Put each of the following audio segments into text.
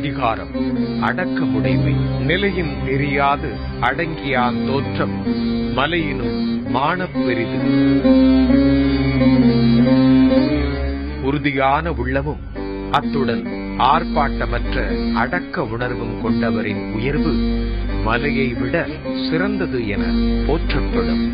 அதிகாரம் அடக்கமுடைமை நிலையின் நெறியாது அடங்கியான் தோற்றம் மலையினும் மானப் பெரிது. உறுதியான உள்ளமும் அத்துடன் ஆர்ப்பாட்டமற்ற அடக்க உணர்வும் கொண்டவரின் உயர்வு மலையை விட சிறந்தது என போற்றப்படும்.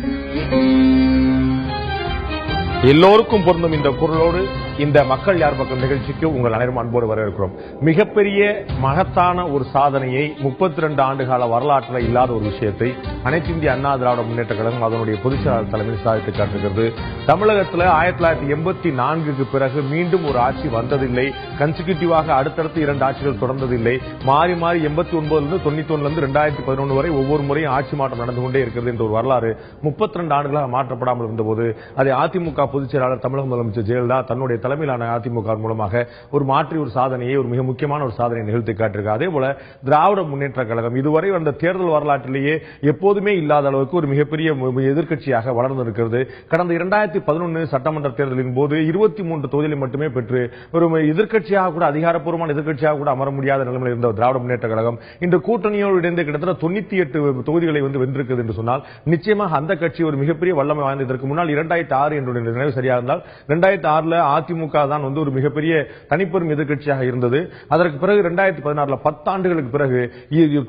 எல்லோருக்கும் பொருந்தும் இந்த குரலோடு இந்த மக்கள் யார் பக்கம் நிகழ்ச்சிக்கு உங்கள் அனைவரும் அன்போடு வரவேற்கிறோம். மிகப்பெரிய மகத்தான ஒரு சாதனையை 32 ஆண்டுகால வரலாற்றில் இல்லாத ஒரு விஷயத்தை அனைத்து இந்திய அண்ணா திராவிட முன்னேற்ற கழகம் அதனுடைய பொதுச்செயலாளர் தலைமையில் சாதித்து காட்டுகிறது. தமிழகத்தில் 1984க்கு பிறகு மீண்டும் ஒரு ஆட்சி வந்ததில்லை. கன்சிக்யூட்டிவாக அடுத்தடுத்து 2 ஆட்சிகள் தொடர்ந்ததில்லை. மாறி மாறி 89 91 2011 வரை ஒவ்வொரு முறையும் ஆட்சி மாற்றம் நடந்து கொண்டே இருக்கிறது என்ற ஒரு வரலாறு 32 ஆண்டுகளாக மாற்றப்படாமல் இருந்தபோது அதை அதிமுக பொதுச் செயலாளர் தமிழக முதலமைச்சர் ஜெயலலிதா தன்னுடைய தலைமையிலான அதிமுக மூலமாக ஒரு சாதனையை ஒரு மிக முக்கியமான ஒரு சாதனையை நிகழ்த்தி காட்டியிருக்கிறார். அதே போல திராவிட முன்னேற்ற கழகம் இதுவரை அந்த தேர்தல் வரலாற்றிலேயே எப்போதுமே இல்லாத அளவுக்கு ஒரு மிகப்பெரிய எதிர்க்கட்சியாக வளர்ந்திருக்கிறது. கடந்த 2011 சட்டமன்ற தேர்தலின் போது 23 தொகுதிகளை மட்டுமே பெற்று ஒரு எதிர்க்கட்சியாக கூட அதிகாரப்பூர்வமான எதிர்க்கட்சியாக கூட அமர முடியாத நிலைமையில் இருந்த திராவிட முன்னேற்ற கழகம் இந்த கூட்டணியோடு இணைந்து கிட்டத்தட்ட 98 தொகுதிகளை வென்றிருக்கிறது என்று சொன்னால் நிச்சயமாக அந்த கட்சி ஒரு மிகப்பெரிய வல்லமை வாய்ந்த. இதற்கு முன்னால் 2006 என்னுடைய நினைவு சரியாக இருந்தால் 2006 அதிமுக தான் ஒரு மிகப்பெரிய தனிப்பெரும் எதிர்க்கட்சியாக இருந்தது. அதற்கு பிறகு 2016 10 ஆண்டுகளுக்கு பிறகு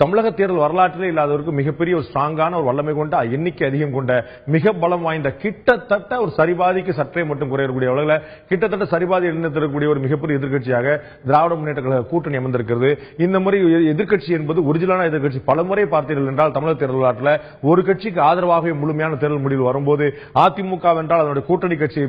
தமிழக தேர்தல் வரலாற்றிலே இல்லாதவருக்கு மிகப்பெரிய ஒரு ஸ்ட்ராங்கான ஒரு வல்லமை கொண்ட எண்ணிக்கை அதிகம் கொண்ட மிக பலம் வாய்ந்த கிட்டத்தட்ட ஒரு சரிபாதிக்கு சற்றே மட்டும் குறையக்கூடிய அளவில் கிட்டத்தட்ட சரிபாதி எண்ணத்திற்கக்கூடிய ஒரு மிகப்பெரிய எதிர்க்கட்சியாக திராவிட முன்னேற்ற கழக கூட்டணி அமர்ந்திருக்கிறது. இந்த முறை எதிர்க்கட்சி என்பது ஒரிஜினலான எதிர்க்கட்சி. பல முறை பார்த்தீர்கள் என்றால் தமிழக தேர்தல் வரலாற்றில் ஒரு கட்சிக்கு ஆதரவாக முழுமையான தேர்தல் முடிவு வரும்போது அதிமுக வென்றால் அதனுடைய கூட்டணி கட்சி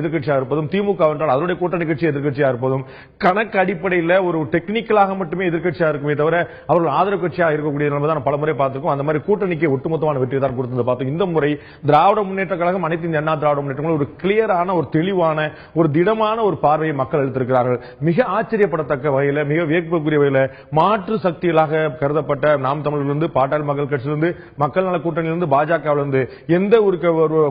எதிர்க்கட்சியாக இருப்பதும் திமுக என்றால் அதனுடைய கூட்டணி கட்சி எதிர்க்கட்சியாக இருப்பதும் கணக்கு அடிப்படையில் ஒரு டெக்னிக்கலாக மட்டுமே எதிர்க்கட்சியாக இருக்குமே தவிர அவர்கள் ஆதரவு கட்சியாக இருக்கக்கூடிய நிலைமை பல முறை பார்த்திருக்கோம். அந்த மாதிரி கூட்டணிக்கு ஒட்டுமொத்தமான வெற்றி தான் கொடுத்தது பார்த்தோம். இந்த முறை திராவிட முன்னேற்ற கழகம் அனைத்து இந்திய அண்ணா திராவிட முன்னேற்ற ஒரு கிளியரான ஒரு தெளிவான ஒரு திடமான ஒரு பார்வையை மக்கள் எடுத்திருக்கிறார்கள். மிக ஆச்சரியப்படத்தக்க வகையில் மிக வியப்புக்குரிய வகையில் மாற்று சக்திகளாக கருதப்பட்ட நாம் தமிழரிலிருந்து பாட்டாளி மக்கள் கட்சியிலிருந்து மக்கள் நல கூட்டணியிலிருந்து பாஜகவிலிருந்து எந்த ஒரு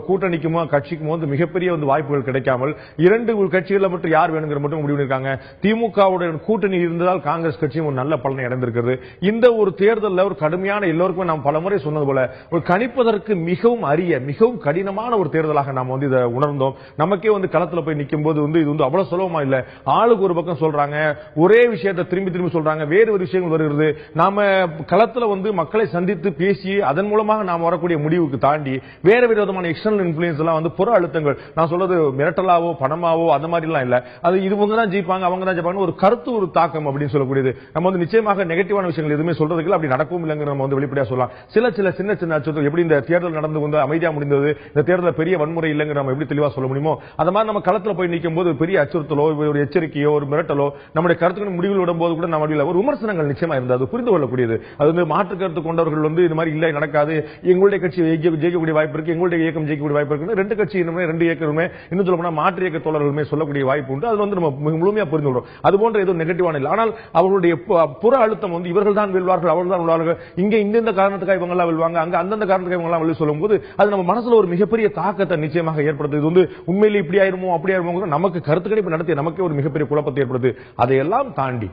கூட்டணிக்குமோ கட்சிக்குமோ மிகப்பெரிய வாய்ப்புகள் கிடைக்காமல் 2 கட்சிகள் மட்டும் யார் வேணுங்கிற மட்டும் முடிவு பண்ணிருக்காங்க. திமுகவுடன் கூட்டணி இருந்ததால் காங்கிரஸ் கட்சியும் ஒரு நல்ல பலனை அடைந்திருக்கிறது. இந்த ஒரு தேர்தலில் ஒரு கடுமையான எல்லோருக்கும் நாம் பலமுறை சொன்னது போல ஒரு கணிப்பதற்கு மிகவும் அரிய மிகவும் கடினமான ஒரு தேர்தலாக நாம் இதை உணர்ந்தோம். நமக்கே களத்தில் போய் நிற்கும் போது இது அவ்வளவு சுலபமா இல்ல. ஆளுக்கு ஒரு பக்கம் சொல்றாங்க, ஒரே விஷயத்தை திரும்பி திரும்பி சொல்றாங்க, வேறு ஒரு விஷயங்கள் வருகிறது. நாம களத்தில் மக்களை சந்தித்து பேசி அதன் மூலமாக நாம் வரக்கூடிய முடிவுக்கு தாண்டி வேற விதமான எக்ஸ்டர்னல் இன்ஃபுளுன்ஸ் எல்லாம் புற அழுத்தங்கள், நான் சொல்றது மிரட்டலாவோ பணமாவோ அந்த மாதிரி எல்லாம் இல்ல. அது இவங்க தான் ஜெயிப்பாங்க அவங்க தான் ஜெயிப்பாங்க ஒரு கருத்து ஒரு தாக்கம் அப்படின்னு சொல்லக்கூடியது. நம்ம நிச்சயமாக நெகட்டிவான விஷயங்கள் எதுவுமே சொல்றதுக்கு அப்படி நடக்கவும் இல்லைங்க. நம்ம வெளிப்படையா சொல்லலாம். சில சின்ன சின்ன அச்சுறுத்தல் எப்படி இந்த தேர்தல் நடந்து அமைதியா முடிந்தது, இந்த தேர்தல் பெரிய வன்முறை இல்லைங்க நம்ம எப்படி தெளிவா சொல்ல முடியுமோ அந்த மாதிரி நம்ம களத்தில் போய் நிற்கும் போது பெரிய அச்சுறுத்தலோ ஒரு எச்சரிக்கையோ ஒரு மிரட்டலோ நம்முடைய கருத்துக்கள் முடிவுகள் விடும்போது கூட நம்ம ஒரு விமர்சனங்கள் நிச்சயமா இருந்தது. அது புரிந்து கொள்ளக்கூடியது. அது மாற்று கருத்து கொண்டவர்கள் இது மாதிரி இல்லை நடக்காது, எங்களுடைய கட்சி ஜெயிக்கக்கூடிய வாய்ப்பு இருக்கு, எங்களுடைய இயக்கம் ஜெயிக்கக்கூடிய வாய்ப்பு இருக்கு, 2 கட்சி 2 இயக்கமே இன்னும் சொல்ல மாற்று இயக்க தோழர்களுமே சொல்லக்கூடிய வாய்ப்பு உண்டு. அது நம்ம முழுமையா புரிந்து கொள்றோம். அது போன்ற எதுவும் நெகட்டிவான இல்லை. ஆனால் அவர்களுடைய புற அழுத்தம் இவர்கள் தான் வெல்வார்கள் அவர்கள் தான் வெல்வார்கள், இங்க இந்த காரணத்துக்காக இவங்க எல்லாம் வெல்வாங்க, அங்க அந்தந்த காரணத்துக்காக இவங்க எல்லாம் சொல்லும் போது அது நம்ம மனசுல ஒரு மிகப்பெரிய தாக்கத்தை நிச்சயமாக ஏற்படுத்துது. உண்மையிலே இப்படி ஆயிருமோ அப்படி ஆயிருமோ நமக்கு கருத்து கணிப்பு நடத்தி நமக்கே ஒரு மிகப்பெரிய குழப்பத்தை ஏற்படுது. அதையெல்லாம் தாண்டி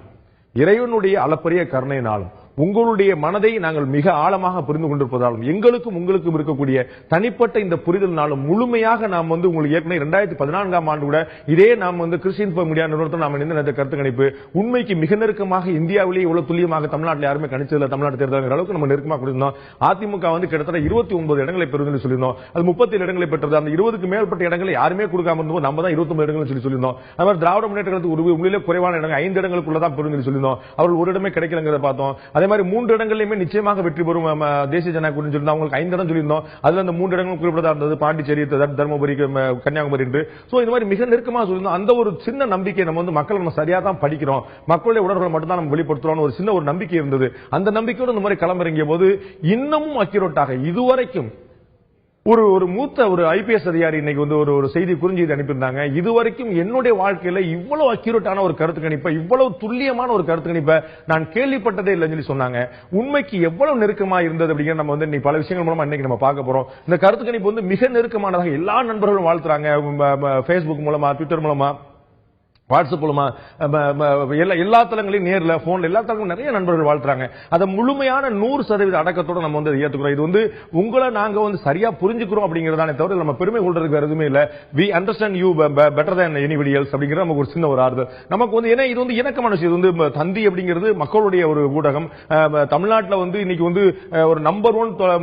இறைவனுடைய அளப்பரிய கருணையினாலும் உங்களுடைய மனதை நாங்கள் மிக ஆழமாக புரிந்து கொண்டிருப்பதாலும் எங்களுக்கும் உங்களுக்கும் இருக்கக்கூடிய தனிப்பட்ட இந்த புரிதல்னாலும் முழுமையாக நாம் உங்களுக்கு ஏற்கனவே 2014ஆம் ஆண்டு கூட இதே நாம் கிறிஸ்டியன் மீடியா நிறுவனத்தில் நாம் இந்த கருத்து கணிப்பு உண்மைக்கு மிக நெருக்கமாக இந்தியாவிலேயே இவ்வளவு துல்லியமாக தமிழ்நாட்டில் யாருமே கணிச்சதில்லை. தமிழ்நாடு தேர்தல் அளவுக்கு நம்ம நெருக்கமாக கொடுத்தோம். அதிமுக கிட்டத்தட்ட 29 இடங்களை பெறுவதுன்னு சொல்லியிருந்தோம். அது 37 இடங்களை பெற்றது. அந்த 20க்கு மேற்பட்ட இடங்களை யாருமே கொடுக்காம இருந்தோம். நம்ம தான் 29 இடங்கள் சொல்லியிருந்தோம். அது திராவிட முன்னேற்ற கழகத்துக்கு உண்மையிலே குறைவான இடங்கள் 5 இடங்களுக்குள்ளதான் பெறுவதுன்னு சொல்லியிருந்தோம். அவர்கள் ஒரு இடமே கிடைக்கலங்கிறத பார்த்தோம். அதே மாதிரி 3 இடங்களிலுமே நிச்சயமாக வெற்றி பெறும் தேசிய ஜனநாயக கூட்டணி சொல்லியிருந்தோம். அவங்களுக்கு 5 இடம் சொல்லியிருந்தோம். அதுல அந்த 3 இடங்களும் குறிப்பிட்டதா இருந்தது பாண்டிச்சேரி, தர்மபுரி, கன்னியாகுமரி என்று. இந்த மாதிரி மிக நெருக்கமாக சொல்லியிருந்தோம். அந்த ஒரு சின்ன நம்பிக்கை நம்ம மக்கள் நம்ம சரியா தான் படிக்கிறோம், மக்களுடைய உணர்வுகளை மட்டும் தான் நம்ம வெளிப்படுத்துறோம் ஒரு சின்ன ஒரு நம்பிக்கை இருந்தது. அந்த நம்பிக்கையோடு இந்த மாதிரி களமிறங்கிய போது இன்னமும் அக்யூரேட்டாக இதுவரைக்கும் ஒரு மூத்த ஒரு ஐபிஎஸ் அதிகாரி இன்னைக்கு ஒரு செய்தி குறுஞ்செய்தி அனுப்பியிருந்தாங்க. இதுவரைக்கும் என்னுடைய வாழ்க்கையில இவ்வளவு அக்யூரேட்டான ஒரு கருத்து கணிப்பை, இவ்வளவு துல்லியமான ஒரு கருத்து கணிப்பை நான் கேள்விப்பட்டதே இல்லைன்னு சொல்லி சொன்னாங்க. உண்மைக்கு எவ்வளவு நெருக்கமா இருந்தது அப்படிங்கிற நம்ம பல விஷயங்கள் மூலமா இன்னைக்கு நம்ம பார்க்க போறோம். இந்த கருத்து கணிப்பு மிக நெருக்கமானதாக எல்லா நண்பர்களும் வாழ்த்துறாங்க. பேஸ்புக் மூலமா, ட்விட்டர் மூலமா, வாட்ஸ்அப் மூலமா எல்லா தளங்களையும் நேர்ல போன்ல எல்லா தளங்களும் நிறைய நண்பர்கள் வாழ்த்துறாங்க. அதை முழுமையான 100% அடக்கத்தோட நம்ம வந்து ஏத்துக்கிறோம். இது வந்து உங்களை நாங்க வந்து சரியா புரிஞ்சுக்கிறோம் அப்படிங்கறதானே தவிர நம்ம பெருமை கொள்றதுக்கு வேற எதுவுமே இல்ல. We understand you better than anybody else அப்படிங்கிற நமக்கு ஒரு சின்ன ஒரு ஆறுதல். நமக்கு வந்து ஏன்னா இது வந்து இணக்கமான விஷயம். இது வந்து தந்தி அப்படிங்கிறது மக்களுடைய ஒரு ஊடகம். தமிழ்நாட்டில் வந்து இன்னைக்கு வந்து ஒரு நம்பர் 1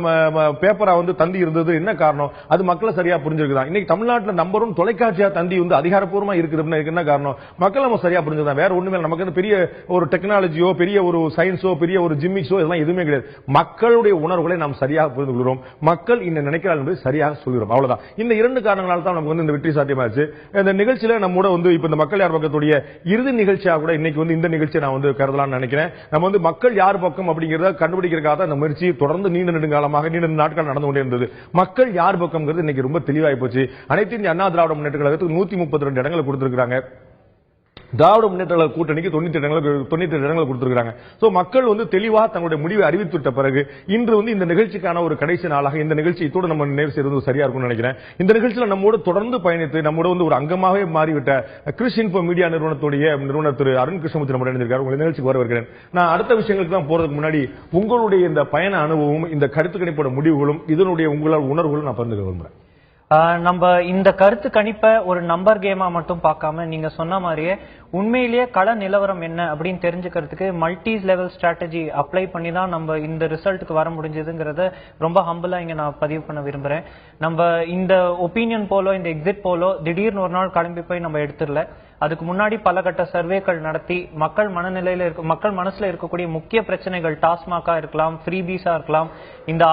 பேப்பரா வந்து தந்தி இருந்தது. என்ன காரணம்? அது மக்களை சரியா புரிஞ்சிருக்குதான். இன்னைக்கு தமிழ்நாட்டில் நம்பர் 1 தொலைக்காட்சியா தந்தி வந்து அதிகாரப்பூர்வமா இருக்குது. என்ன காரணம்? மக்கள் நம்ம சரியா புரிஞ்சுதான். வேற ஒண்ணுமே நமக்கு பெரிய ஒரு டெக்னாலஜியோ பெரிய ஒரு சயின்ஸோ பெரிய ஒரு ஜிம்மிக்ஸோ இதெல்லாம் எதுவுமே கிடையாது. மக்களுடைய உணர்வுகளை நாம் சரியாக புரிந்து கொள்கிறோம். மக்கள் என்ன நினைக்கிறார்கள் என்பதை சரியாக சொல்கிறோம். அவ்வளவுதான். இந்த 2 காரணங்களால் தான் நமக்கு வந்து இந்த வெற்றி சாத்தியமாச்சு. இந்த நிகழ்ச்சியில நம்ம வந்து இப்ப இந்த மக்கள் யார் பக்கத்துடைய இறுதி நிகழ்ச்சியாக கூட இன்னைக்கு வந்து இந்த நிகழ்ச்சியை நான் வந்து கருதலாம்னு நினைக்கிறேன். நம்ம வந்து மக்கள் யார் பக்கம் அப்படிங்கறத கண்டுபிடிக்கிறதுக்காக அந்த முயற்சி தொடர்ந்து நீண்ட நெடுங்காலமாக நீண்ட நாட்கள் நடந்து கொண்டே இருந்தது. மக்கள் யார் பக்கம்ங்கிறது இன்னைக்கு ரொம்ப தெளிவாகி போச்சு. அனைத்து இந்திய அண்ணா திராவிட முன்னேற்ற கழகத்துக்கு 132 இடங்களை கொடுத்திருக்காங்க. திராவிட முன்னேற்ற கூட்டணிக்கு 98 இடங்கள் கொடுத்திருக்காங்க. சோ மக்கள் வந்து தெளிவாக தங்களுடைய முடிவை அறிவித்துவிட்ட பிறகு இன்று வந்து இந்த நிகழ்ச்சிக்கான ஒரு கடைசி நாளாக இந்த நிகழ்ச்சி இத்தோடு நம்ம நிறைவு செய்வது சரியா இருக்கும்னு நினைக்கிறேன். இந்த நிகழ்ச்சியில நம்மோடு தொடர்ந்து பயணித்து நம்மோட வந்து ஒரு அங்கமாகவே மாறிவிட்ட கிறிஸ் இன்ஃபோ மீடியா நிறுவனர் திரு அருண் கிருஷ்ணமூர்த்தி நம்ம இணைந்திருக்காரு. உங்க நிகழ்ச்சிக்கு வரவேற்கிறேன். நான் அடுத்த விஷயங்களுக்கு தான் போறதுக்கு முன்னாடி உங்களுடைய இந்த பயண அனுபவம், இந்த கருத்து கணிப்போட முடிவுகளும் இதனுடைய உங்களால் உணர்வுகளும் நான் பகிர்ந்து விரும்புறேன். நம்ம இந்த கருத்து கணிப்பை ஒரு நம்பர் கேமா மட்டும் பார்க்காம நீங்க சொன்ன மாதிரியே உண்மையிலேயே கள நிலவரம் என்ன அப்படின்னு தெரிஞ்சுக்கிறதுக்கு மல்டி லெவல் ஸ்ட்ராட்டஜி அப்ளை பண்ணி தான் நம்ம இந்த ரிசல்ட்டுக்கு வர முடிஞ்சதுங்கிறத ரொம்ப ஹம்பிளா இங்க நான் பதிவு பண்ண விரும்புறேன். நம்ம இந்த ஒப்பீனியன் போலோ இந்த எக்ஸிட் போலோ திடீர்னு ஒரு நாள் கிளம்பி போய் நம்ம எடுத்துடல. அதுக்கு முன்னாடி பல கட்ட சர்வேக்கள் நடத்தி மக்கள் மனசுல இருக்கக்கூடிய முக்கிய பிரச்சனைகள் டாஸ்மாகா இருக்கலாம், ஃப்ரீபீஸா இருக்கலாம், இந்த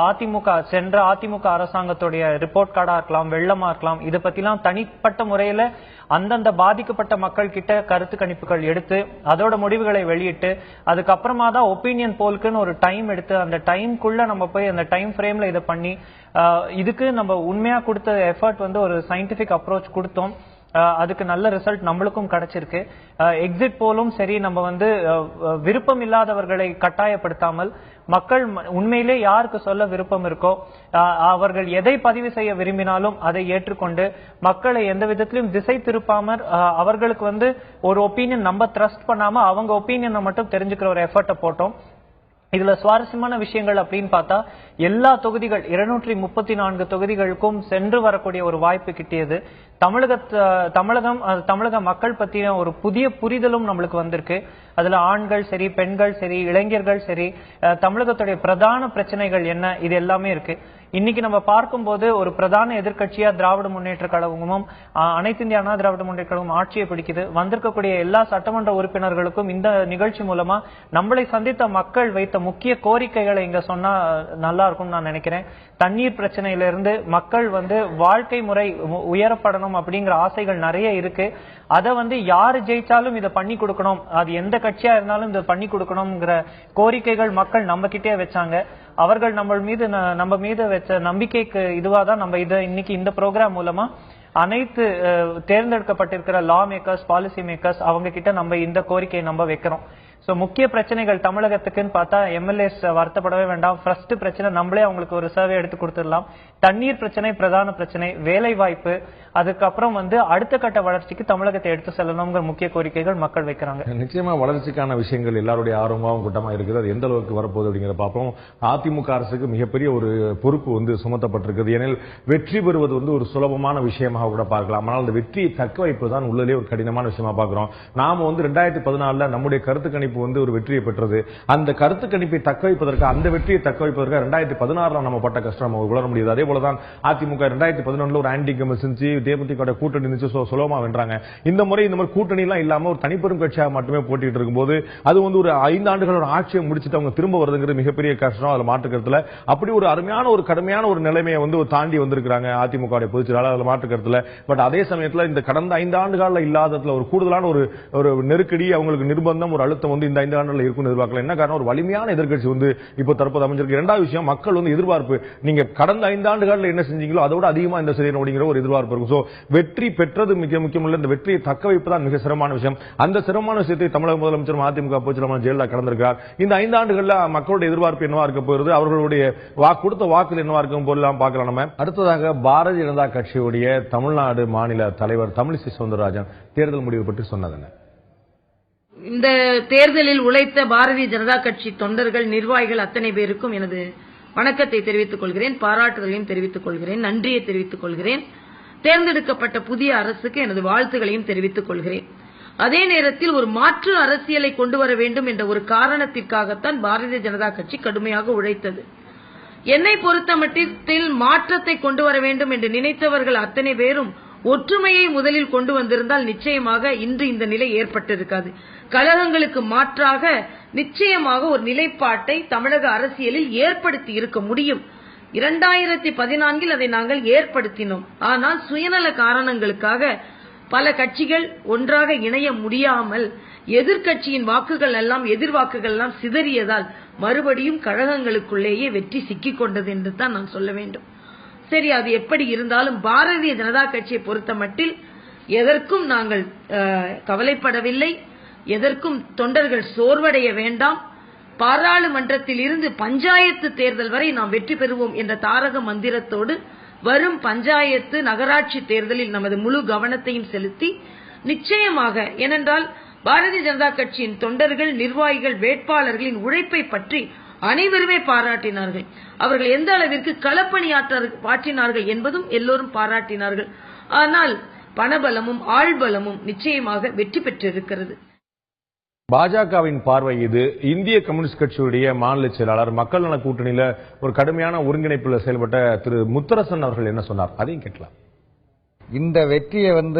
சென்ற அதிமுக அரசாங்கத்துடைய ரிப்போர்ட் கார்டா இருக்கலாம், வெள்ளமா இருக்கலாம், இதை பத்திலாம் தனிப்பட்ட முறையில அந்தந்த பாதிக்கப்பட்ட மக்கள் கிட்ட கருத்து கணிப்புகள் எடுத்து அதோட முடிவுகளை வெளியிட்டு அதுக்கப்புறமா தான் ஒப்பீனியன் போலுக்குன்னு ஒரு டைம் எடுத்து அந்த டைம்குள்ள நம்ம போய் அந்த டைம் ஃப்ரேம்ல இதை பண்ணி இதுக்கு நம்ம உண்மையா கொடுத்த எஃபர்ட் வந்து ஒரு சயின்டிபிக் அப்ரோச் கொடுத்தோம். அதுக்கு நல்ல ரிசல்ட் நம்மளுக்கும் கிடைச்சிருக்கு. எக்ஸிட் போலும் சரி, நம்ம வந்து விருப்பம் இல்லாதவர்களை கட்டாயப்படுத்தாமல் மக்கள் உண்மையிலே யாருக்கு சொல்ல விருப்பம் இருக்கோ அவர்கள் எதை பதிவு செய்ய விரும்பினாலும் அதை ஏற்றுக்கொண்டு மக்களை எந்த விதத்திலும் திசை திருப்பாம அவர்களுக்கு வந்து ஒரு ஒப்பீனியன் நம்ம த்ரஸ்ட் பண்ணாம அவங்க ஒப்பீனியனை மட்டும் தெரிஞ்சுக்கிற ஒரு எஃபர்ட்டை போட்டோம். இதுல சுவாரஸ்யமான விஷயங்கள் அப்படின்னு பார்த்தா எல்லா தொகுதிகள் 234 தொகுதிகளுக்கும் சென்று வரக்கூடிய ஒரு வாய்ப்பு கிட்டியது. தமிழக மக்கள் பத்தின ஒரு புதிய புரிதலும் நம்மளுக்கு வந்திருக்கு. அதுல ஆண்கள் சரி, பெண்கள் சரி, இளைஞர்கள் சரி, தமிழகத்துடைய பிரதான பிரச்சனைகள் என்ன, இது எல்லாமே இருக்கு. இன்னைக்கு நம்ம பார்க்கும்போது ஒரு பிரதான எதிர்கட்சியா திராவிட முன்னேற்ற கழகமும் அனைத்து இந்திய அண்ணா திராவிட முன்னேற்ற கழகம் ஆட்சியை பிடிக்குது. வந்திருக்கக்கூடிய எல்லா சட்டமன்ற உறுப்பினர்களுக்கும் இந்த நிகழ்ச்சி மூலமா நம்மளை சந்தித்த மக்கள் வைத்த முக்கிய கோரிக்கைகளை இங்க சொன்னா நல்லா இருக்கும் நான் நினைக்கிறேன். தண்ணீர் பிரச்சனையிலிருந்து மக்கள் வந்து வாழ்க்கை முறை உயரப்படணும் அப்படிங்கிற ஆசைகள் நிறைய இருக்கு. அதை வந்து யாரு ஜெயிச்சாலும் இதை பண்ணி கொடுக்கணும், அது எந்த கட்சியா இருந்தாலும் இதை பண்ணி கொடுக்கணும்ங்கிற கோரிக்கைகள் மக்கள் நம்ம கிட்டே வச்சாங்க. அவர்கள் நம்ம மீது வச்ச நம்பிக்கைக்கு இதுவாதான் நம்ம இதை இன்னைக்கு இந்த ப்ரோக்ராம் மூலமா அனைத்து தேர்ந்தெடுக்கப்பட்டிருக்கிற லா மேக்கர்ஸ், பாலிசி மேக்கர்ஸ் அவங்க கிட்ட நம்ம இந்த கோரிக்கையை நம்ம வைக்கிறோம். சோ முக்கிய பிரச்சனைகள் தமிழகத்துக்குன்னு பார்த்தா எம்எல்ஏஸ் வருத்தப்படவே வேண்டாம். ஃபர்ஸ்ட் பிரச்சனை நம்மளே அவங்களுக்கு ஒரு சர்வே எடுத்து கொடுத்துடலாம். தண்ணீர் பிரச்சனை பிரதான பிரச்சனை, வேலை வாய்ப்பு, அதுக்கப்புறம் வந்து அடுத்த கட்ட வளர்ச்சிக்கு தமிழகத்தை எடுத்து செல்லணுங்கிற முக்கிய கோரிக்கைகள் மக்கள் வைக்கிறாங்க. நிச்சயமா வளர்ச்சிக்கான விஷயங்கள் எல்லாருடைய ஆர்வமாகவும் கூட்டமா இருக்குது. அது எந்த அளவுக்கு வரப்போகுது அப்படிங்கிற பார்ப்போம். அதிமுக அரசுக்கு மிகப்பெரிய ஒரு பொறுப்பு வந்து சுமத்தப்பட்டிருக்கிறது. ஏனெனில் வெற்றி பெறுவது வந்து ஒரு சுலபமான விஷயமாக கூட பார்க்கலாம். ஆனால் அந்த வெற்றியை தக்க வைப்பு தான் உள்ளே ஒரு கடினமான விஷயமா பார்க்கிறோம். நாம வந்து 2014 நம்முடைய கருத்து கணிப்பு வந்து ஒரு வெற்றியை பெற்றது. அந்த கருத்து கணிப்பை தக்க வைப்பதற்கு, அந்த வெற்றியை தக்க வைப்பதற்கு 2016 நம்ம பட்ட கஷ்டம் நம்ம உணர முடியுது. அதே போலதான் அதிமுக 2011 ஒரு ஆன்டி கமல் செஞ்சு தேமுதிக கூட்டணி இருந்துச்சு, சுலபமா வென்றாங்க. இந்த முறை கூட்டணி எல்லாம் இல்லாம ஒரு தனிப்பெரும் கட்சியாக மட்டுமே போட்டிட்டு இருக்கும்போது அது வந்து ஒரு 5 ஆண்டுகளோட ஆட்சியை முடிச்சுட்டு அவங்க திரும்ப வருதுங்கிறது மிகப்பெரிய கஷ்டம். அதுல மாற்றுக்கருத்துல அப்படி ஒரு அருமையான ஒரு கடுமையான ஒரு நிலைமையை வந்து தாண்டி வந்திருக்காங்க அதிமுக பொதுச் செயலாளர், அதுல மாற்றுக்கருத்துல. பட் அதே சமயத்துல இந்த கடந்த 5 ஆண்டுகால இல்லாததுல ஒரு கூடுதலான ஒரு நெருக்கடி, அவங்களுக்கு நிர்பந்தம், ஒரு அழுத்தம் வந்து இந்த 5 ஆண்டுகள் இருக்கும்னு எதிர்பார்க்கலாம். என்ன காரணம், ஒரு வலிமையான எதிர்க்கட்சி வந்து இப்போ தற்போது அமைஞ்சிருக்கு. இரண்டாவது விஷயம், மக்கள் வந்து எதிர்பார்ப்பு, நீங்க கடந்த 5 ஆண்டுகளில் என்ன செஞ்சீங்களோ அதோட அதிகமா இந்த செய்யணும் அப்படிங்கிற ஒரு எதிர்பார்ப்பு இருக்கும். சோ வெற்றி பெற்றது மிக முக்கியமில்லை, இந்த வெற்றியை தக்க வைப்பதான் மிக சிரமமான விஷயம். அந்த சிரமமான விஷயத்தை தமிழக முதலமைச்சர் அதிமுக பொதுச்செயலாளர் ஜெயலலிதா கடந்திருக்கார். இந்த 5 ஆண்டுகள்ல மக்களுடைய எதிர்பார்ப்பு என்னவா இருக்க போகிறது, அவர்களுடைய கொடுத்த வாக்குகள் என்னவா இருக்கும் போதெல்லாம் பார்க்கலாம். நம்ம அடுத்ததாக பாரதிய ஜனதா கட்சியுடைய தமிழ்நாடு மாநில தலைவர் தமிழிசை சவுந்தரராஜன் தேர்தல் முடிவு பற்றி சொன்னது என்ன? இந்த தேர்தலில் உழைத்த பாரதிய ஜனதா கட்சி தொண்டர்கள், நிர்வாகிகள் அத்தனை பேருக்கும் எனது வணக்கத்தை தெரிவித்துக் கொள்கிறேன், பாராட்டுதலையும் தெரிவித்துக் கொள்கிறேன், நன்றியை தெரிவித்துக் கொள்கிறேன். தேர்ந்தெடுக்கப்பட்ட புதிய அரசுக்கு எனது வாழ்த்துகளையும் தெரிவித்துக் கொள்கிறேன். அதே நேரத்தில் ஒரு மாற்று அரசியலை கொண்டு வர வேண்டும் என்ற ஒரு காரணத்திற்காகத்தான் பாரதிய ஜனதா கட்சி கடுமையாக உழைத்தது. என்னை பொறுத்தமட்டில் மாற்றத்தை கொண்டு வர வேண்டும் என்று நினைத்தவர்கள் அத்தனை பேரும் ஒற்றுமையை முதலில் கொண்டு வந்திருந்தால் நிச்சயமாக இன்று இந்த நிலை ஏற்பட்டிருக்காது. கலகங்களுக்கு மாற்றாக நிச்சயமாக ஒரு நிலைப்பாட்டை தமிழக அரசியலில் ஏற்படுத்தி இருக்க முடியும். 2014 அதை நாங்கள் ஏற்படுத்தினோம். ஆனால் சுயநல காரணங்களுக்காக பல கட்சிகள் ஒன்றாக இணைய முடியாமல் எதிர்க்கட்சியின் வாக்குகள் எல்லாம், எதிர்வாக்குகள் எல்லாம் சிதறியதால் மறுபடியும் கழகங்களுக்குள்ளேயே வெற்றி சிக்கிக் கொண்டது என்று தான் நான் சொல்ல வேண்டும். சரி, அது எப்படி இருந்தாலும் பாரதிய ஜனதா கட்சியை பொறுத்த மட்டில் எதற்கும் நாங்கள் கவலைப்படவில்லை, எதற்கும் தொண்டர்கள் சோர்வடைய வேண்டாம். பாராளுமன்றத்தில் இருந்து பஞ்சாயத்து தேர்தல் வரை நாம் வெற்றி பெறுவோம் என்ற தாரக மந்திரத்தோடு வரும் பஞ்சாயத்து நகராட்சி தேர்தலில் நமது முழு கவனத்தையும் செலுத்தி நிச்சயமாக, ஏனென்றால் பாரதிய ஜனதா கட்சியின் தொண்டர்கள், நிர்வாகிகள், வேட்பாளர்களின் உழைப்பை பற்றி அனைவருமே பாராட்டினார்கள். அவர்கள் எந்த அளவிற்கு களப்பணியாற்றினார்கள் என்பதும் எல்லோரும் பாராட்டினார்கள். ஆனால் பணபலமும் ஆள்பலமும் நிச்சயமாக வெற்றி பெற்றிருக்கிறது. பாஜகவின் பார்வை இது. இந்திய கம்யூனிஸ்ட் கட்சியுடைய மாநில செயலாளர், மக்கள் நல கூட்டணியில ஒரு கடுமையான ஒருங்கிணைப்பில் செயல்பட்ட திரு முத்தரசன் அவர்கள் என்ன சொன்னார், அதையும் கேட்கலாம். இந்த வெற்றியை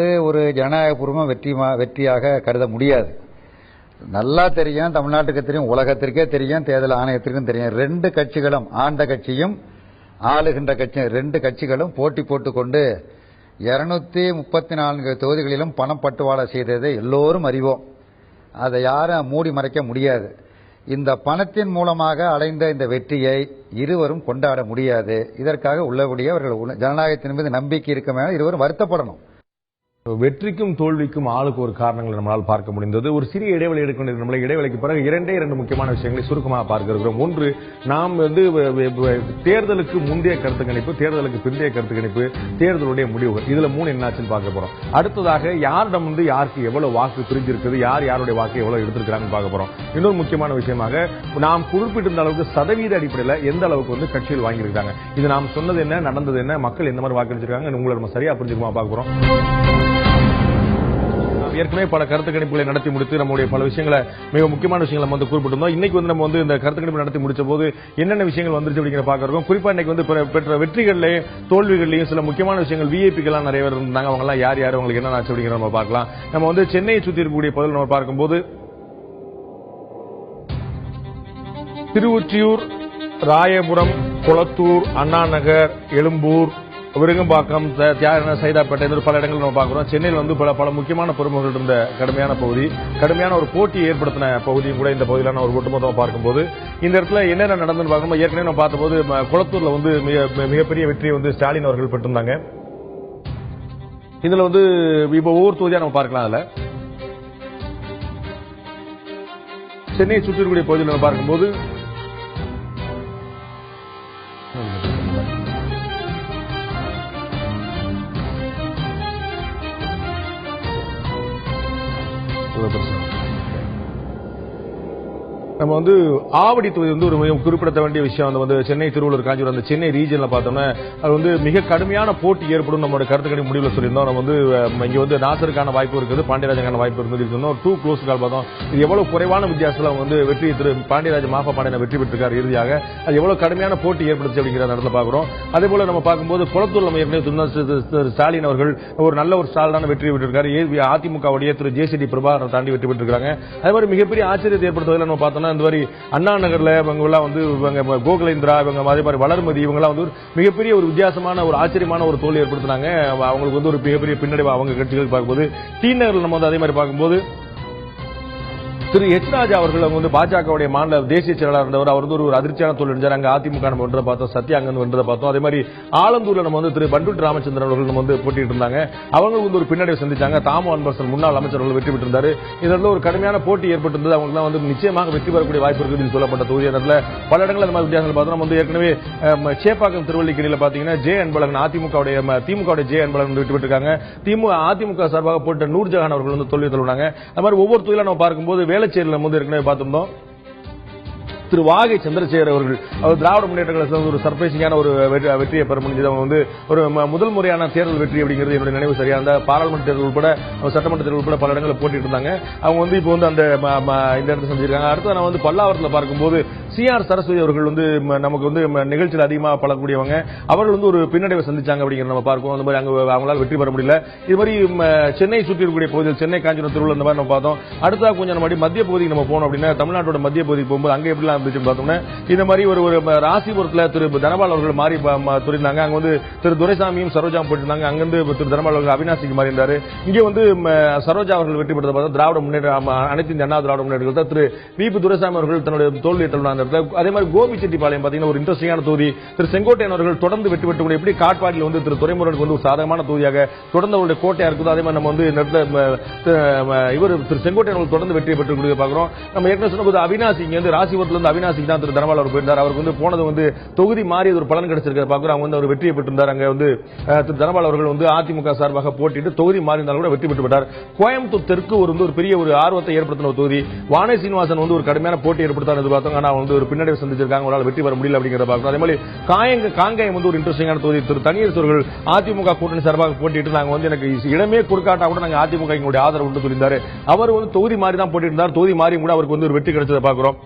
ஒரு ஜனநாயகபூர்வ வெற்றியாக கருத முடியாது. நல்லா தெரியும், தமிழ்நாட்டுக்கு தெரியும், உலகத்திற்கே தெரியும், தேர்தல் ஆணையத்திற்கும் தெரியும். 2 கட்சிகளும், ஆண்ட கட்சியும் ஆளுகின்ற கட்சியும், 2 கட்சிகளும் போட்டி போட்டுக்கொண்டு 234 தொகுதிகளிலும் பணப்பட்டுவாடா செய்ததை எல்லோரும் அறிவோம். அதை யாரும் மூடி மறைக்க முடியாது. இந்த பணத்தின் மூலமாக அடைந்த இந்த வெற்றியை இருவரும் கொண்டாட முடியாது. இதற்காக உள்ளபடியே அவர்கள் ஜனநாயகத்தின் மீது நம்பிக்கை இருக்க இருவரும் வருத்தப்படணும். வெற்றிக்கும் தோல்விக்கும் ஆளுக்கு ஒரு காரணங்களை நம்மளால் பார்க்க முடிந்தது. ஒரு சிறிய இடைவெளி எடுக்க வேண்டிய நம்மளை இடைவெளிக்கு பிறகு 2 முக்கியமான விஷயங்களை சுருக்கமாக பார்க்க இருக்கிறோம். ஒன்று, நாம் தேர்தலுக்கு முந்தைய கருத்து கணிப்பு, தேர்தலுக்கு பிந்தைய கருத்து கணிப்பு, தேர்தலுடைய முடிவுகள், இதுல 3 என்னாச்சுன்னு பார்க்க போறோம். அடுத்ததாக யாரிடம் யாருக்கு எவ்வளவு வாக்கு பிரிஞ்சிருக்குது, யாருடைய வாக்கு எவ்வளவு எடுத்திருக்கிறாங்கன்னு பார்க்க போறோம். இன்னொரு முக்கியமான விஷயமாக, நாம் குறிப்பிட்டிருந்த அளவுக்கு சதவீத அடிப்படையில் எந்த அளவுக்கு கட்சிகள் வாங்கியிருக்காங்க, இது நாம் சொன்னது என்ன, நடந்தது என்ன, மக்கள் எந்த மாதிரி வாக்களிச்சிருக்காங்க, உங்களை நம்ம சரியா புரிஞ்சுக்குமா பார்க்க போறோம். ஏற்கனவே பல கருத்து கணிப்புகளை நடத்தி முடித்து நம்முடைய பல விஷயங்களை, மிக முக்கியமான விஷயங்களை நம்ம குறிப்பிட்டிருந்தோம். இன்னைக்கு நம்ம இந்த கருத்து கணிப்பு நடத்தி முடிச்ச போது என்னென்ன விஷயங்கள் வந்துருச்சு அப்படிங்கிற பார்க்கிறோம். குறிப்பா இன்னைக்கு பெற்ற வெற்றிகள்லயும் தோல்விகள்லையும் சில முக்கியமான விஷயங்கள், விஐபிக்கெல்லாம் நிறைய பேர் இருந்தாங்க, அவங்க எல்லாம் யார் அவங்களுக்கு என்ன ஆச்சு அப்படிங்கிற நம்ம பார்க்கலாம். நம்ம சென்னையை சுத்தி இருக்கக்கூடிய பகுதியில் நம்ம பார்க்கும்போது திருவொற்றியூர், ராயபுரம், குளத்தூர், அண்ணா நகர், எழும்பூர், விருகம்பாக்கம், சைதாப்பேட்டை, பல இடங்கள் நம்ம பார்க்கிறோம். சென்னையில் பல முக்கியமான பெருமகள் இருந்த கடுமையான பகுதி, கடுமையான ஒரு போட்டி ஏற்படுத்தின பகுதியும் கூட இந்த பகுதியில் ஒரு ஒட்டுமொத்தமாக பார்க்கும்போது இந்த இடத்துல என்னென்ன நடந்துன்னு பார்க்கும்போது, ஏற்கனவே நம்ம பார்த்தபோது குளத்தூர்ல மிகப்பெரிய வெற்றியை ஸ்டாலின் அவர்கள் பெற்றிருந்தாங்க. இதுல இப்ப ஒவ்வொரு தொகுதியா நம்ம பார்க்கலாம். அதுல சென்னையை சுற்றி இருக்கக்கூடிய பகுதியில் நம்ம பார்க்கும்போது நம்ம ஆவடி தொகுதி ஒரு குறிப்பிட வேண்டிய விஷயம். சென்னை, திருவள்ளூர், காஞ்சிபுரம், அந்த சென்னை ரீஜன்ல பார்த்தோம்னா அது மிக கடுமையான போட்டி ஏற்படும். நம்மளோட கருத்து கணிப்பு முடிவில் சொல்லியிருந்தோம். நம்ம இங்க நாசருக்கான வாய்ப்பு இருக்குது, பாண்டியராஜனுக்கான வாய்ப்பு இருந்தோம். 2 க்ளோஸ் கால் பார்த்தோம். இது எவ்வளவு குறைவான வித்தியாசத்துல வெற்றி திரு பாண்டியராஜ் மாஃபா பாண்டியனை வெற்றி பெற்றிருக்காரு இறுதியாக. அது எவ்வளவு கடுமையான போட்டி ஏற்படுச்சு அப்படிங்கிற இடத்துல பாக்குறோம். அதே போல நம்ம பார்க்கும்போது குளத்தூர் நம்ம ஏற்கனவே ஸ்டாலின் அவர்கள் ஒரு நல்ல ஒரு ஸ்டாலினான வெற்றி பெற்றிருக்காரு. அதிமுகவுடைய திரு ஜேசிடி பிரபாகரனை தாண்டி வெற்றி பெற்றிருக்காங்க. அதே மாதிரி மிகப்பெரிய ஆச்சரியத்தை ஏற்படுத்துவதில் நம்ம பார்த்தோம்னா இந்த மாதிரி அண்ணா நகர்ல இவங்க கோகுலேந்திரா, இவங்க அதே மாதிரி வளர்மதி, இவங்க மிகப்பெரிய ஒரு வித்தியாசமான ஒரு ஆச்சரியமான ஒரு தோல்வி ஏற்படுத்தினாங்க. அவங்களுக்கு ஒரு மிகப்பெரிய பின்னடைவு அவங்க கட்சிகளுக்கு பார்க்கும்போது, டி நகர்ல நம்ம அதே மாதிரி பார்க்கும்போது திரு எச் ராஜா அவர்கள் அவங்க வந்து பாஜகவுடைய மாநில தேசிய செயலாளர் இருந்தவர். அவர் வந்து ஒரு அதிர்ச்சியான தோல்வி அடைஞ்சார். அங்க அதிமுக நம்ம வென்றதை பார்த்தோம், சத்யா அங்க வென்றதை பார்த்தோம். அதே மாதிரி ஆலந்தூர்ல நம்ம வந்து திரு பண்டுட்டி ராமச்சந்திரன் அவர்கள் நம்ம வந்து போட்டிட்டு இருந்தாங்க. அவங்க வந்து ஒரு பின்னடைவை சந்திச்சாங்க. தாமோ அன்பரசன் முன்னாள் அமைச்சர்கள் வெற்றி பெற்றிருந்தாரு. இதுல ஒரு கடுமையான போட்டி ஏற்பட்டிருந்தது. அவங்களுக்கு வந்து நிச்சயமாக வெற்றி பெறக்கூடிய வாய்ப்பு இருக்குது சொல்லப்பட்ட தொகுதி. அதில் பல இடங்கள் அந்த மாதிரி வித்தியாசங்கள் பார்த்தோம். நம்ம வந்து ஏற்கனவே சேப்பாக்கம் திருவள்ளிக்கேணியில பாத்தீங்கன்னா ஜே அன்பழகன் திமுக ஜே அன்பழகன் வெற்றி பெற்றிருக்காங்க. அதிமுக சார்பாக போட்ட நூர்ஜஹான் அவர்கள் வந்து தோல்வி தழுவினாங்க. அது மாதிரி ஒவ்வொரு தொழில நம்ம பார்க்கும்போது வேளச்சேரியில் வந்து ஏற்கனவே பார்த்திருந்தோம். திரு வாகை சந்திரசேகர் அவர்கள் திராவிட முன்னேற்ற கழகத்தில் ஒரு சர்ப்ரைசிங்கான ஒரு வெற்றியை பெற முடிஞ்சது. அவங்க வந்து ஒரு முதல் முறையான தேர்தல் வெற்றி அப்படிங்கிறது என்னுடைய நினைவு சரியா. அந்த பாராளுமன்ற தேர்தல் உட்பட சட்டமன்ற தேர்தல் உட்பட பல இடங்களில் போட்டிட்டு இருந்தாங்க. அவங்க வந்து இப்போ வந்து அந்த இந்த இடத்துல செஞ்சிருக்காங்க. அடுத்து நான் வந்து பல்லாவரத்தில் பார்க்கும்போது CR சரஸ்வதி அவர்கள் வந்து நமக்கு வந்து நிகழ்ச்சியில் அதிகமாக பழகக்கூடியவங்க. அவர்கள் வந்து ஒரு பின்னடைவை சந்திச்சாங்க அப்படிங்கிற நம்ம பார்ப்போம். அந்த மாதிரி அவங்களால வெற்றி பெற முடியல. இது மாதிரி சென்னை சுற்றி இருக்கக்கூடிய பகுதியில் சென்னை காஞ்சிபுரம் திருவள்ளூர் இந்த மாதிரி நம்ம பார்த்தோம். அடுத்தா கொஞ்சம் நம்ம மத்திய பகுதிக்கு நம்ம போனோம் அப்படின்னா தமிழ்நாட்டோட மத்திய பகுதிக்கு போகும்போது அங்கே எப்படி பார்த்தோம்னா இந்த மாதிரி ஒரு ராசிபுரத்தில் திரு தனபால் அவர்கள் மாறி துரிந்தாங்க. அங்க வந்து திரு துரைசாமியும் சரோஜாவும் போட்டிருந்தாங்க. அங்கிருந்து திரு தனபால் அவர்கள் அவினாசிக்கு மாறி இருந்தாரு. இங்கே வந்து சரோஜா அவர்கள் வெற்றி பெற்றதை பார்த்தா திராவிட முன்னேற்ற அனைத்து இந்திய அண்ணா திராவிட முன்னேற்ற திரு வி.பி. துரைசாமி அவர்கள் தன்னுடைய தோல்வியை தழுவினார். அதே மாதிரி கோபிச்செட்டிப்பாளையம் பாத்தீங்கன்னா ஒரு இன்ட்ரெஸ்டிங்கான தொகுதி. திரு செங்கோட்டையன் அவர்கள் தொடர்ந்து வெற்றி பெற்று எப்படி காட்பாடியில் வந்து திரு துரைமுருகனுக்கு வந்து ஒரு சாதகமான தொகுதியாக தொடர்ந்து அவருடைய கோட்டையா இருக்குது. அதே மாதிரி நம்ம வந்து இவர் திரு செங்கோட்டையன் அவர்கள் தொடர்ந்து வெற்றி பெற்று பார்க்கிறோம். நம்ம ஏற்கனவே சொன்ன அவினாசி இங்க வந்து ராசிபுரத்துல இருந்து அவினாசி தான் திரு தனபால் அவர் போயிருந்தார். அவருக்கு வந்து போனது வந்து தொகுதி மாறி ஒரு பலன் கிடைச்சிருக்காரு பார்க்கிறோம். அவங்க வந்து அவர் வெற்றியை பெற்றிருந்தார். அங்க வந்து திரு தனபால் அவர்கள் வந்து அதிமுக சார்பாக போட்டிட்டு தொகுதி மாறி இருந்தாலும் கூட வெற்றி பெற்று விட்டார். கோயம்புத்தூர் தெற்கு ஒரு பெரிய ஒரு ஆர்வத்தை ஏற்படுத்தின ஒரு தொகுதி. வானே சீனிவாசன் வந்து ஒரு கடுமையான போட்டி ஏற்படுத்தார் எதிர்பார்த்தோம். ஆனா வந்து ஒரு பின்னடைவை சந்திச்சிருக்காங்க. அவரால் வெற்றி பெற முடியல அப்படிங்கிறத பார்க்கிறோம். அதே மாதிரி காங்கேயம் வந்து ஒரு இன்ட்ரெஸ்டிங்கான தொகுதி. திரு தனியரசு அவர்கள் அதிமுக கூட்டணி சார்பாக போட்டிட்டு நாங்க வந்து எனக்கு இடமே கொடுக்காட்டா கூட நாங்க அதிமுக ஆதரவு உண்டு சொல்லியிருந்தாரு. அவர் வந்து தொகுதி மாறி தான் போட்டிட்டு இருந்தார். தொகுதி மாறி கூட அவருக்கு வந்து ஒரு வெற்றி கிடைச்சதை பார்க்கிறோம்.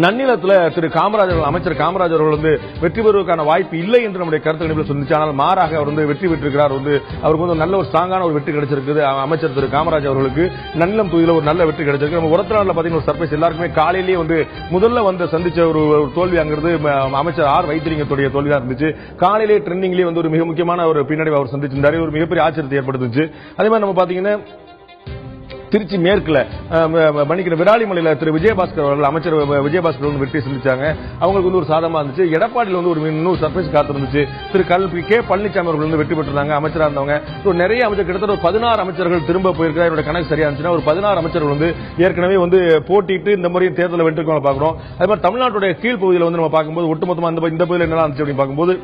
நன்னிலத்தில் திரு காமராஜர் அமைச்சர் காமராஜர் அவர்கள் வந்து வெற்றி பெறுவதற்கான வாய்ப்பு இல்லை என்று நம்முடைய கருத்து கணிப்பில் சொல்லிச்சு. ஆனால் மாறாக அவர் வந்து வெற்றி பெற்றிருக்கிறார். வந்து அவருக்கு வந்து நல்ல ஒரு ஸ்ட்ராங்கான ஒரு வெற்றி கிடைச்சிருக்கு. அமைச்சர் திரு காமராஜ் அவர்களுக்கு நன்னிலம் தொகுதியில் ஒரு நல்ல வெற்றி கிடைச்சிருக்கு. நம்ம உரத்தநாடுல பாத்தீங்கன்னா ஒரு சர்ப்ரைஸ் எல்லாருக்குமே காலையிலேயே வந்து முதல்ல வந்து சந்திச்ச ஒரு தோல்வி அங்கிறது அமைச்சர் ஆர் வைத்திலிங்கத்துடைய தோல்வி தான் இருந்துச்சு. காலையிலேயே ட்ரெண்டிங்லேயே வந்து ஒரு மிக முக்கியமான ஒரு பின்னடைவை அவர் சந்திச்சிருந்தாரு. ஒரு மிகப்பெரிய ஆச்சரியத்தை ஏற்படுத்துச்சு. அதே மாதிரி நம்ம பாத்தீங்கன்னா திருச்சி மேற்குல மணிக்கிற விராலிமலையில திரு விஜயபாஸ்கர் அவர்கள் அமைச்சர் விஜயபாஸ்கர் வெற்றி சந்திச்சாங்க. அவங்களுக்கு வந்து ஒரு சாதமா இருந்துச்சு. எடப்பாடியில் வந்து ஒரு இன்னொரு சர்ப்ரைஸ் காத்திருந்துச்சு. திரு கே பழனிசாமி அவர்கள் வந்து வெற்றி பெற்றிருந்தாங்க அமைச்சராக இருந்தவங்க. நிறைய அமைச்சர் கிட்டத்தட்ட ஒரு 16 அமைச்சர்கள் திரும்ப போயிருக்காங்க. என்னோட கணக்கு சரியா இருந்துச்சுன்னா ஒரு 16 அமைச்சர்கள் வந்து ஏற்கனவே வந்து போட்டிட்டு இந்த மாதிரி தேர்தலில் வெற்றிருக்கவங்க பாக்குறோம். அதே மாதிரி தமிழ்நாட்டுடைய கீழ்ப்பகுதியில் வந்து நம்ம பார்க்கும்போது ஒட்டுமொத்தமா இந்த பகுதியில் என்னெல்லாம் இருந்துச்சு அப்படின்னு பார்க்கும்போது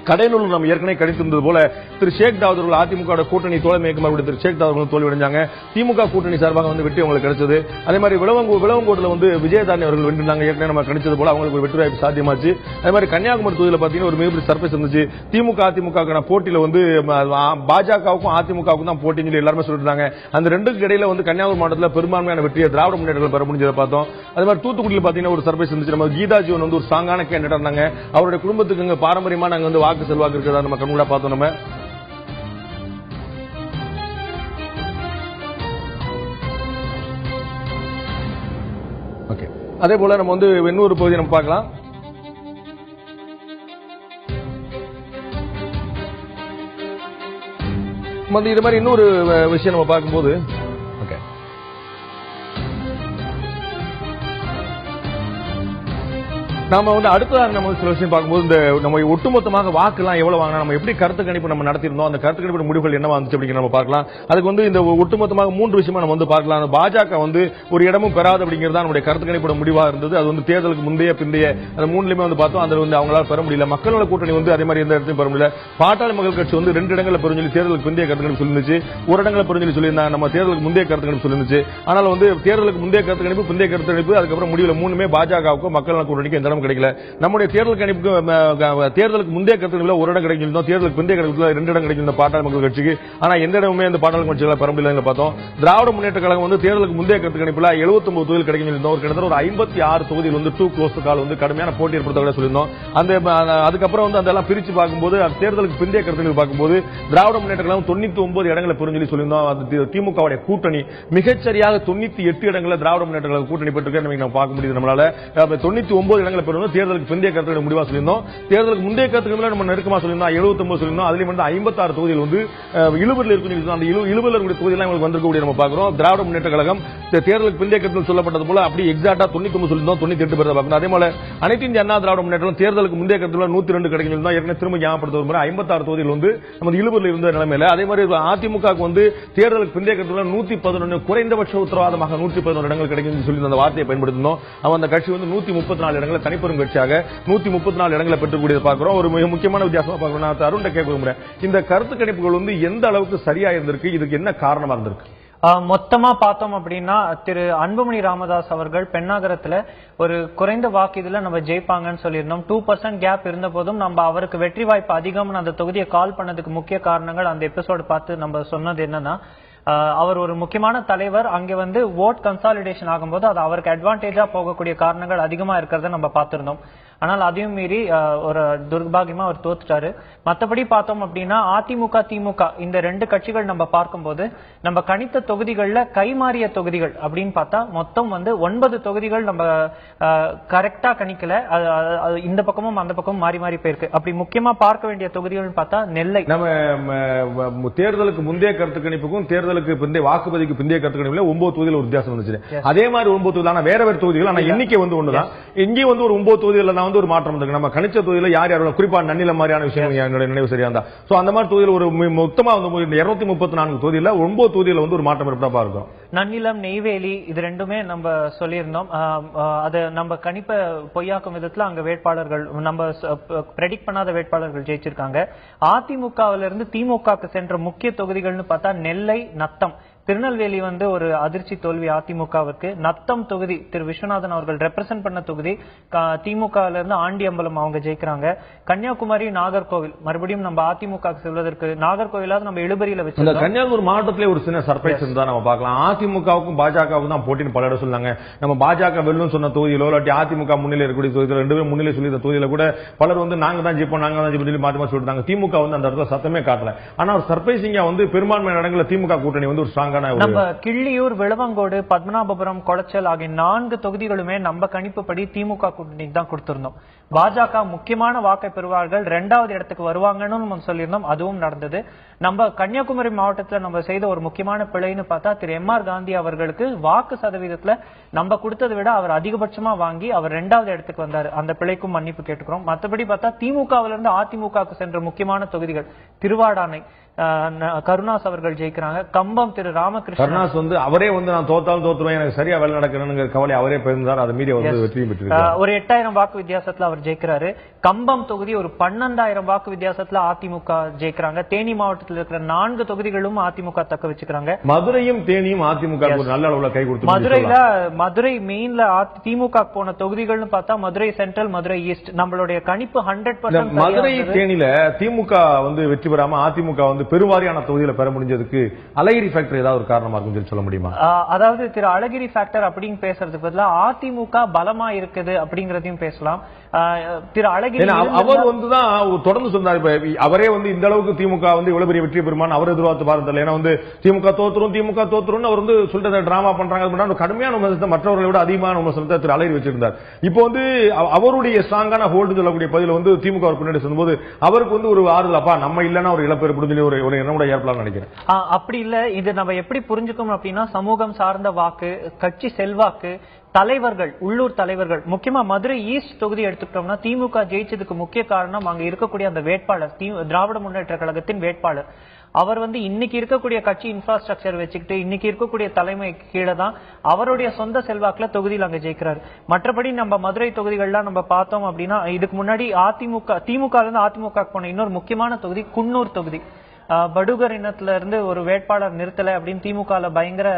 கடைநூல் நம்ம ஏற்கனவே கிடைத்திருந்தது போல திரு ஷேக் தாவூத் அவர்கள் அதிமுக கூட்டணி தோழமை இயக்குனர் திரு ஷேக் தாவூத் தோல்வி அடைஞ்சாங்க. திமுக கூட்டணி சார்பாக வந்து வெற்றி அவங்களுக்கு கிடைச்சது. அதே மாதிரி விளவங்கோட்டில் வந்து விஜயதாரணி அவர்கள் வென்றாங்க. ஏற்கனவே நம்ம கிடைச்சது போல அவங்களுக்கு ஒரு வெற்றி வாய்ப்பு சாத்தியமாச்சு. அதே மாதிரி கன்னியாகுமரி தொகுதியில் பாத்தீங்கன்னா ஒரு மிகப்பெரிய சர்ப்ரைஸ் இருந்துச்சு. திமுக அதிமுக போட்டியில வந்து பாஜகவுக்கும் அதிமுகவுக்கும் தான் போட்டின்னு சொல்லி எல்லாருமே சொல்லிட்டு அந்த ரெண்டுக்கு இடையில வந்து கன்னியாகுமரி மாவட்டத்தில் பெரும்பான்மையான வெற்றியை திராவிட முன்னேற்றங்கள் பெற முடிஞ்சதை பார்த்தோம். அதே மாதிரி தூத்துக்குடியில் பாத்தீங்கன்னா ஒரு சர்ப்ரைஸ் இருந்துச்சு. நம்ம கீதா ஜீவன் வந்து ஒரு ஸ்ட்ராங்கான கேண்டிடேட் இருந்தாங்க. அவருடைய குடும்பத்துக்கு பாரம்பரியமா நாங்க வந்து செல்வாக்கு இருக்கிறதா நம்ம கண்கூடா பார்த்தோம். நம்ம அதே போல நம்ம வந்து இன்னொரு பகுதியை நம்ம பார்க்கலாம். இது மாதிரி இன்னொரு விஷயம் நம்ம பார்க்கும்போது நாம வந்து அடுத்ததாக நம்ம சில விஷயம் பார்க்கும்போது இந்த நம்ம ஒட்டுமொத்தமாக வாக்குலாம் எவ்வளவு வாங்கினா நம்ம எப்படி கருத்து கணிப்பு நம்ம நடத்திருந்தோம் அந்த கருத்து கணிப்பு முடிவுகள் என்ன வந்துச்சு அப்படிங்கிற நம்ம பார்க்கலாம். அதுக்கு வந்து இந்த ஒட்டுமொத்தமாக 3 விஷயமா நம்ம வந்து பார்க்கலாம். பாஜக வந்து ஒரு இடமும் பெறாது அப்படிங்கிறது நம்முடைய கருத்து கணிப்போட முடிவா இருந்தது. அது வந்து தேர்தலுக்கு முந்தைய பிந்தைய அந்த 3லையுமே வந்து பார்த்தோம். அதில் வந்து அவங்களால பெற முடியல. மக்கள் நல கூட்டணி வந்து அதே மாதிரி எந்த இடத்தையும் பெற முடியல. பாட்டாளி மக்கள் கட்சி வந்து 2 இடங்களில் பெரும் சொல்லி தேர்தலுக்கு பிந்தைய கருத்து கணிப்பு சொல்லிருந்துச்சு. ஒரு இடங்களில் பெரும் சொல்லி சொல்லியிருந்தாங்க நம்ம தேர்தலுக்கு முந்தைய கருத்து கணிப்பு சொல்லிருந்துச்சு. ஆனால் வந்து தேர்தலுக்கு முந்தைய கருத்து கணிப்பு பிந்தைய கருத்து கணிப்பு அதுக்கப்புறம் முடிவில் 3மே பாஜகவுக்கும் மக்கள் நல கூட்டணிக்கு எந்த இடம் கிடைக்கல. தேர்தல் கணிப்புக்கு தேர்தலுக்கு முந்தைய கருத்துக்கள் ஒரு இடம் கிடைக்கும். தேர்தலுக்கு பிந்தைய கணிப்புல 2 இடம் கிடைக்கும் பாட்டாளி மக்கள் கட்சிக்கு. ஆனா எந்த இடமுமே இந்த பாட்டாளி கட்சிகளை பெற முடியல பார்த்தோம். திராவிட முன்னேற்ற கழகம் வந்து தேர்தலுக்கு முந்தைய கருத்து கணிப்புல 79 தொகுதிகள் கிடைக்கும். கிட்டத்தட்ட ஒரு 56 தொகுதியில் வந்து 2 க்ளோஸ் கால் வந்து கடுமையான போட்டி ஏற்படுத்த சொல்லியிருந்தோம். அதுக்கப்புறம் வந்து அதெல்லாம் பிரிச்சு பார்க்கும்போது தேர்தலுக்கு பிந்தைய கருத்து பார்க்கும்போது திராவிட முன்னேற்ற கழகம் 99 இடங்களை பெரும் சொல்லி சொல்லியிருந்தோம். திமுக கூட்டணி மிகச்சரியாக 98 இடங்களில் திராவிட முன்னேற்ற கழகம் கூட்டணி பெற்றிருக்க நம்ம பார்க்க முடியுது. நம்மளால 99 இடங்களை பெறும் தேர்தலுக்கு பிந்தைய கருத்துக்களை முடிவா சொல்லியிருந்தோம். தேர்தலுக்கு முந்தைய கருத்துக்களை நம்ம நெருக்கமா சொல்லியிருந்தோம். 79 சொல்லியிருந்தோம். அதுலயும் வந்து 56 தொகுதிகள் வந்து இழுபறில் இருக்கும். அந்த இழுபறில் இருக்கக்கூடிய தொகுதியெல்லாம் உங்களுக்கு வந்திருக்கக்கூடிய நம்ம பார்க்கிறோம். திராவிட முன்னேற்ற கழகம் தேர்தலுக்கு பிந்தைய கருத்தில் சொல்லப்பட்டது போல அப்படி எக்ஸாக்டா 99 சொல்லியிருந்தோம், 98 பேர் பார்க்கணும். அதே போல அனைத்து இந்திய அண்ணா திராவிட முன்னேற்றம் தேர்தலுக்கு முந்தைய கருத்துல 102 கிடைக்கும். ஏற்கனவே திரும்ப ஞாபகப்படுத்த ஒரு முறை 56 தொகுதிகள் வந்து நம்ம இழுபறில் இருந்த நிலைமையில, அதே மாதிரி அதிமுகவுக்கு வந்து தேர்தலுக்கு பிந்தைய கருத்துல 111 குறைந்தபட்ச உத்தரவாதமாக 111 இடங்கள் கிடைக்கும் சொல்லி அந்த வார்த்தையை பயன்படுத்தினோம். அந்த கட்சி வந்து 134 இடங்களை தனிப்பெரும் கட்சியாக 134 இடங்களை பெற்றுக்கூடியதை பார்க்கிறோம். ஒரு மிக முக்கியமான வித்தியாசமா பார்க்கிறோம். நான் அருண்ட கேட்க விரும்புறேன், இந்த கருத்து கணிப்புகள் வந்து எந்த அளவுக்கு சரியா இருந்திருக்கு, இதுக்கு என்ன காரணமா இருந்திருக்கு? மொத்தமா பார்த்தோம் அப்படின்னா திரு அன்புமணி ராமதாஸ் அவர்கள் பெண்ணாகரத்துல ஒரு குறைந்த வாக்கு இதுல நம்ம ஜெயிப்பாங்கன்னு சொல்லியிருந்தோம். 2% கேப் இருந்த போதும் நம்ம அவருக்கு வெற்றி வாய்ப்பு அதிகம்னு அந்த தொகுதியை கால் பண்ணதுக்கு முக்கிய காரணங்கள் அந்த எபிசோடு பார்த்து நம்ம சொன்னது என்னன்னா, அவர் ஒரு முக்கியமான தலைவர், அங்க வந்து ஓட் கன்சாலிடேஷன் ஆகும்போது அது அவருக்கு அட்வான்டேஜா போகக்கூடிய காரணங்கள் அதிகமா இருக்கிறத நம்ம பார்த்திருந்தோம். ஆனால் அதையும் மீறி ஒரு துர்பாகியமா அவர் தோத்துட்டாரு. மற்றபடி பார்த்தோம் அப்படின்னா அதிமுக திமுக இந்த ரெண்டு கட்சிகள் நம்ம பார்க்கும்போது நம்ம கணித்த தொகுதிகள்ல கைமாறிய தொகுதிகள் அப்படின்னு பார்த்தா மொத்தம் வந்து 9 தொகுதிகள் நம்ம கரெக்டா கணிக்கல. இந்த பக்கமும் அந்த பக்கமும் மாறி மாறி போயிருக்கு. அப்படி முக்கியமா பார்க்க வேண்டிய தொகுதிகள் பார்த்தா நெல்லை. நம்ம தேர்தலுக்கு முந்தைய கருத்து கணிப்புக்கும் தேர்தலுக்கு பிந்தைய வாக்குப்பதிவுக்கு பிந்தைய கருத்து கணிப்புல 9 தொகுதியில் ஒரு வித்தியாசம் வந்துச்சு. அதே மாதிரி 9 தொகுதியில் ஆனா வேற வேற தொகுதிகள், ஆனா எண்ணிக்கை வந்து ஒண்ணுதான். இங்கே வந்து ஒரு 9 தொகுதியில் வந்து ஒரு மாற்றம் இருக்கு. நம்ம கணிச்ச தொகுதியில் யார் யாரோட குறிப்பா நன்னில மாதிரியான விஷயம் என்னுடைய நினைவு சரியா இருந்தா, சோ அந்த மாதிரி தொகுதியில் ஒரு மொத்தமா வந்து 234 தொகுதியில் 9 தொகுதியில் வந்து ஒரு மாற்றம் இருப்பதா இருக்கும். நன்னிலம் நெய்வேலி இது ரெண்டுமே நம்ம சொல்லியிருந்தோம். அது நம்ம கணிப்ப பொய்யாக்கும் விதத்துல அங்க வேட்பாளர்கள் நம்ம பிரெடிக்ட் பண்ணாத வேட்பாளர்கள் ஜெயிச்சிருக்காங்க. அதிமுகவில இருந்து திமுகவுக்கு சென்ற முக்கிய தொகுதிகள்னு பார்த்தா நெல்லை, நத்தம். திருநெல்வேலி வந்து ஒரு அதிர்ச்சி தோல்வி அதிமுகவுக்கு. நத்தம் தொகுதி திரு விஸ்வநாதன் அவர்கள் ரெப்ரசென்ட் பண்ண தொகுதி, திமுகல இருந்து ஆண்டியம்பலம் அவங்க ஜெயிக்கிறாங்க. கன்னியாகுமரி, நாகர்கோவில் மறுபடியும் நம்ம அதிமுக செல்வதற்கு நாகர்கோவிலாவது நம்ம இழுபறியில வச்சு கன்னியாகுமரி மாவட்டத்திலே ஒரு சின்ன சர்ப்ரைஸ் இருந்தா நம்ம பார்க்கலாம். அதிமுகவுக்கும் பாஜகவுக்கும் தான் போட்டின்னு பல இடம் சொன்னாங்க. நம்ம பாஜக வெல்லும் சொன்ன தொகுதியிலோ இல்லாட்டி அதிமுக முன்னிலை இருக்கக்கூடிய தொகுதியில் ரெண்டு பேரும் முன்னிலை சொல்லி தொகுதியில கூட பலர் வந்து நாங்க தான் ஜெயிப்போம் நாங்க தான் ஜெயிப்போம் மாத்தி மாத்தி சொல்லிட்டாங்க. திமுக வந்து அந்த இடத்துல சத்தமே காட்டல. ஆனா ஒரு சர்ப்ரைசிங்கா வந்து பெரும்பான்மையான இடங்களில் திமுக கூட்டணி வந்து ஒரு ஸ்ட்ராங். நம்ம கிள்ளியூர், விளவங்கோடு, பத்மநாபபுரம், கொளச்சல் ஆகிய 4 தொகுதிகளுமே நம்ம கணிப்புப்படி திமுக கூட்டணிக்கு தான் கொடுத்திருந்தோம். பாஜக முக்கியமான வாக்கை பெறுவார்கள், 2வது இடத்துக்கு வருவாங்கன்னு நம்ம சொல்லியிருந்தோம். அதுவும் நடந்தது. நம்ம கன்னியாகுமரி மாவட்டத்தில் நம்ம செய்த ஒரு முக்கியமான பிழைன்னு பார்த்தா திரு MR காந்தி அவர்களுக்கு வாக்கு சதவீதத்துல நம்ம கொடுத்ததை விட அவர் அதிகபட்சமா வாங்கி அவர் 2வது இடத்துக்கு வந்தாரு. அந்த பிழைக்கும் மன்னிப்பு கேட்டுக்கிறோம். மற்றபடி பார்த்தா திமுகவிலிருந்து அதிமுகவுக்கு சென்ற முக்கியமான தொகுதிகள் திருவாடானை கருணாஸ் அவர்கள் ஜெயிக்கிறாங்க. கம்பம் திரு ராமகிருஷ்ணன் கருணாஸ் வந்து அவரே வந்து நான் தோத்தாலும் தோத்துருவேன், எனக்கு சரியா வேலை நடக்கணுங்கிற கவலை அவரே பெருந்தார். அது மீறி வந்து வெற்றியும் பெற்றிருக்கார். ஒரு 8000 வாக்கு வித்தியாசத்துல அவர் ஜெயிக்கிறாரு. கம்பம் தொகுதி ஒரு 12000 வாக்கு வித்தியாசத்துல அதிமுக ஜெயிக்கிறாங்க. தேனி மாவட்டத்தில் இருக்கிற 4 தொகுதிகளும் அதிமுக தக்க வச்சுக்கிறாங்க. மதுரையும் தேனியும் அதிமுக நல்ல அளவுல கை கொடுத்து மதுரை மெயின்ல திமுக போன தொகுதிகள்னு பார்த்தா மதுரை சென்ட்ரல், மதுரை ஈஸ்ட். நம்மளுடைய கணிப்பு 100%. மதுரை தேனியில திமுக வந்து வெற்றி பெறாம அதிமுக வந்து பெருவாரியான தொகுதியில பெற முடிஞ்சதுக்கு அழகிரி ஃபேக்டர் ஏதாவது ஒரு காரணமா இருக்கும் சொல்ல முடியுமா? அதாவது திரு அழகிரி ஃபேக்டர் அப்படின்னு பேசுறதுக்கு பதிலா அதிமுக பலமா இருக்குது அப்படிங்கறதையும் பேசலாம். திரு அழகிரி அவர் வந்துதான் தொடர்ந்து சொன்னார். அவரே வந்து இந்த அளவுக்கு திமுக வந்து இவ்வளவு பெரிய வெற்றி பெறுமான்னு அவர் எதிர்பார்த்து பார்த்ததில்லை. ஏன்னா வந்து திமுக தோத்துரும் அவர் வந்து சொல்லிட்டு டிராமா பண்றாங்க. கடுமையான விமர்சனத்தை மற்றவர்களை விட அதிகமான விமர்சனத்தை திரு அழகிரி வச்சிருந்தார். இப்போ வந்து அவருடைய ஸ்ட்ராங்கான ஹோல்டு சொல்லக்கூடிய பதில வந்து திமுக பின்னாடி சொல்லும்போது அவருக்கு வந்து ஒரு ஆறுதல், அப்பா நம்ம இல்லன்னா ஒரு இழப்பு ஏற்படும் ஒரு என்னோட ஏற்படலாம் நினைக்கிறேன். அப்படி இல்ல, இது நம்ம எப்படி புரிஞ்சுக்கணும் அப்படின்னா சமூகம் சார்ந்த வாக்கு, கட்சி செல்வாக்கு, தலைவர்கள், உள்ளூர் தலைவர்கள். முக்கியமா மதுரை ஈஸ்ட் தொகுதி எடுத்துக்கிட்டோம்னா திமுக ஜெயிச்சதுக்கு முக்கிய காரணம் அங்க இருக்கக்கூடிய அந்த வேட்பாளர், திராவிட முன்னேற்ற கழகத்தின் வேட்பாளர். அவர் வந்து இன்னைக்கு இருக்கக்கூடிய கட்சி இன்ஃப்ராஸ்ட்ரக்சர் வச்சுக்கிட்டு இன்னைக்கு இருக்கக்கூடிய தலைமை கீழே தான் அவருடைய சொந்த செல்வாக்குல தொகுதியில் அங்க ஜெயிக்கிறாரு. மற்றபடி நம்ம மதுரை தொகுதிகள்லாம் நம்ம பார்த்தோம் அப்படின்னா இதுக்கு முன்னாடி திமுக இருந்து அதிமுக போன இன்னொரு முக்கியமான தொகுதி குன்னூர் தொகுதி. படுகர் இனத்துல இருந்து ஒரு வேட்பாளர் நிறுத்தல அப்படின்னு திமுக பயங்கர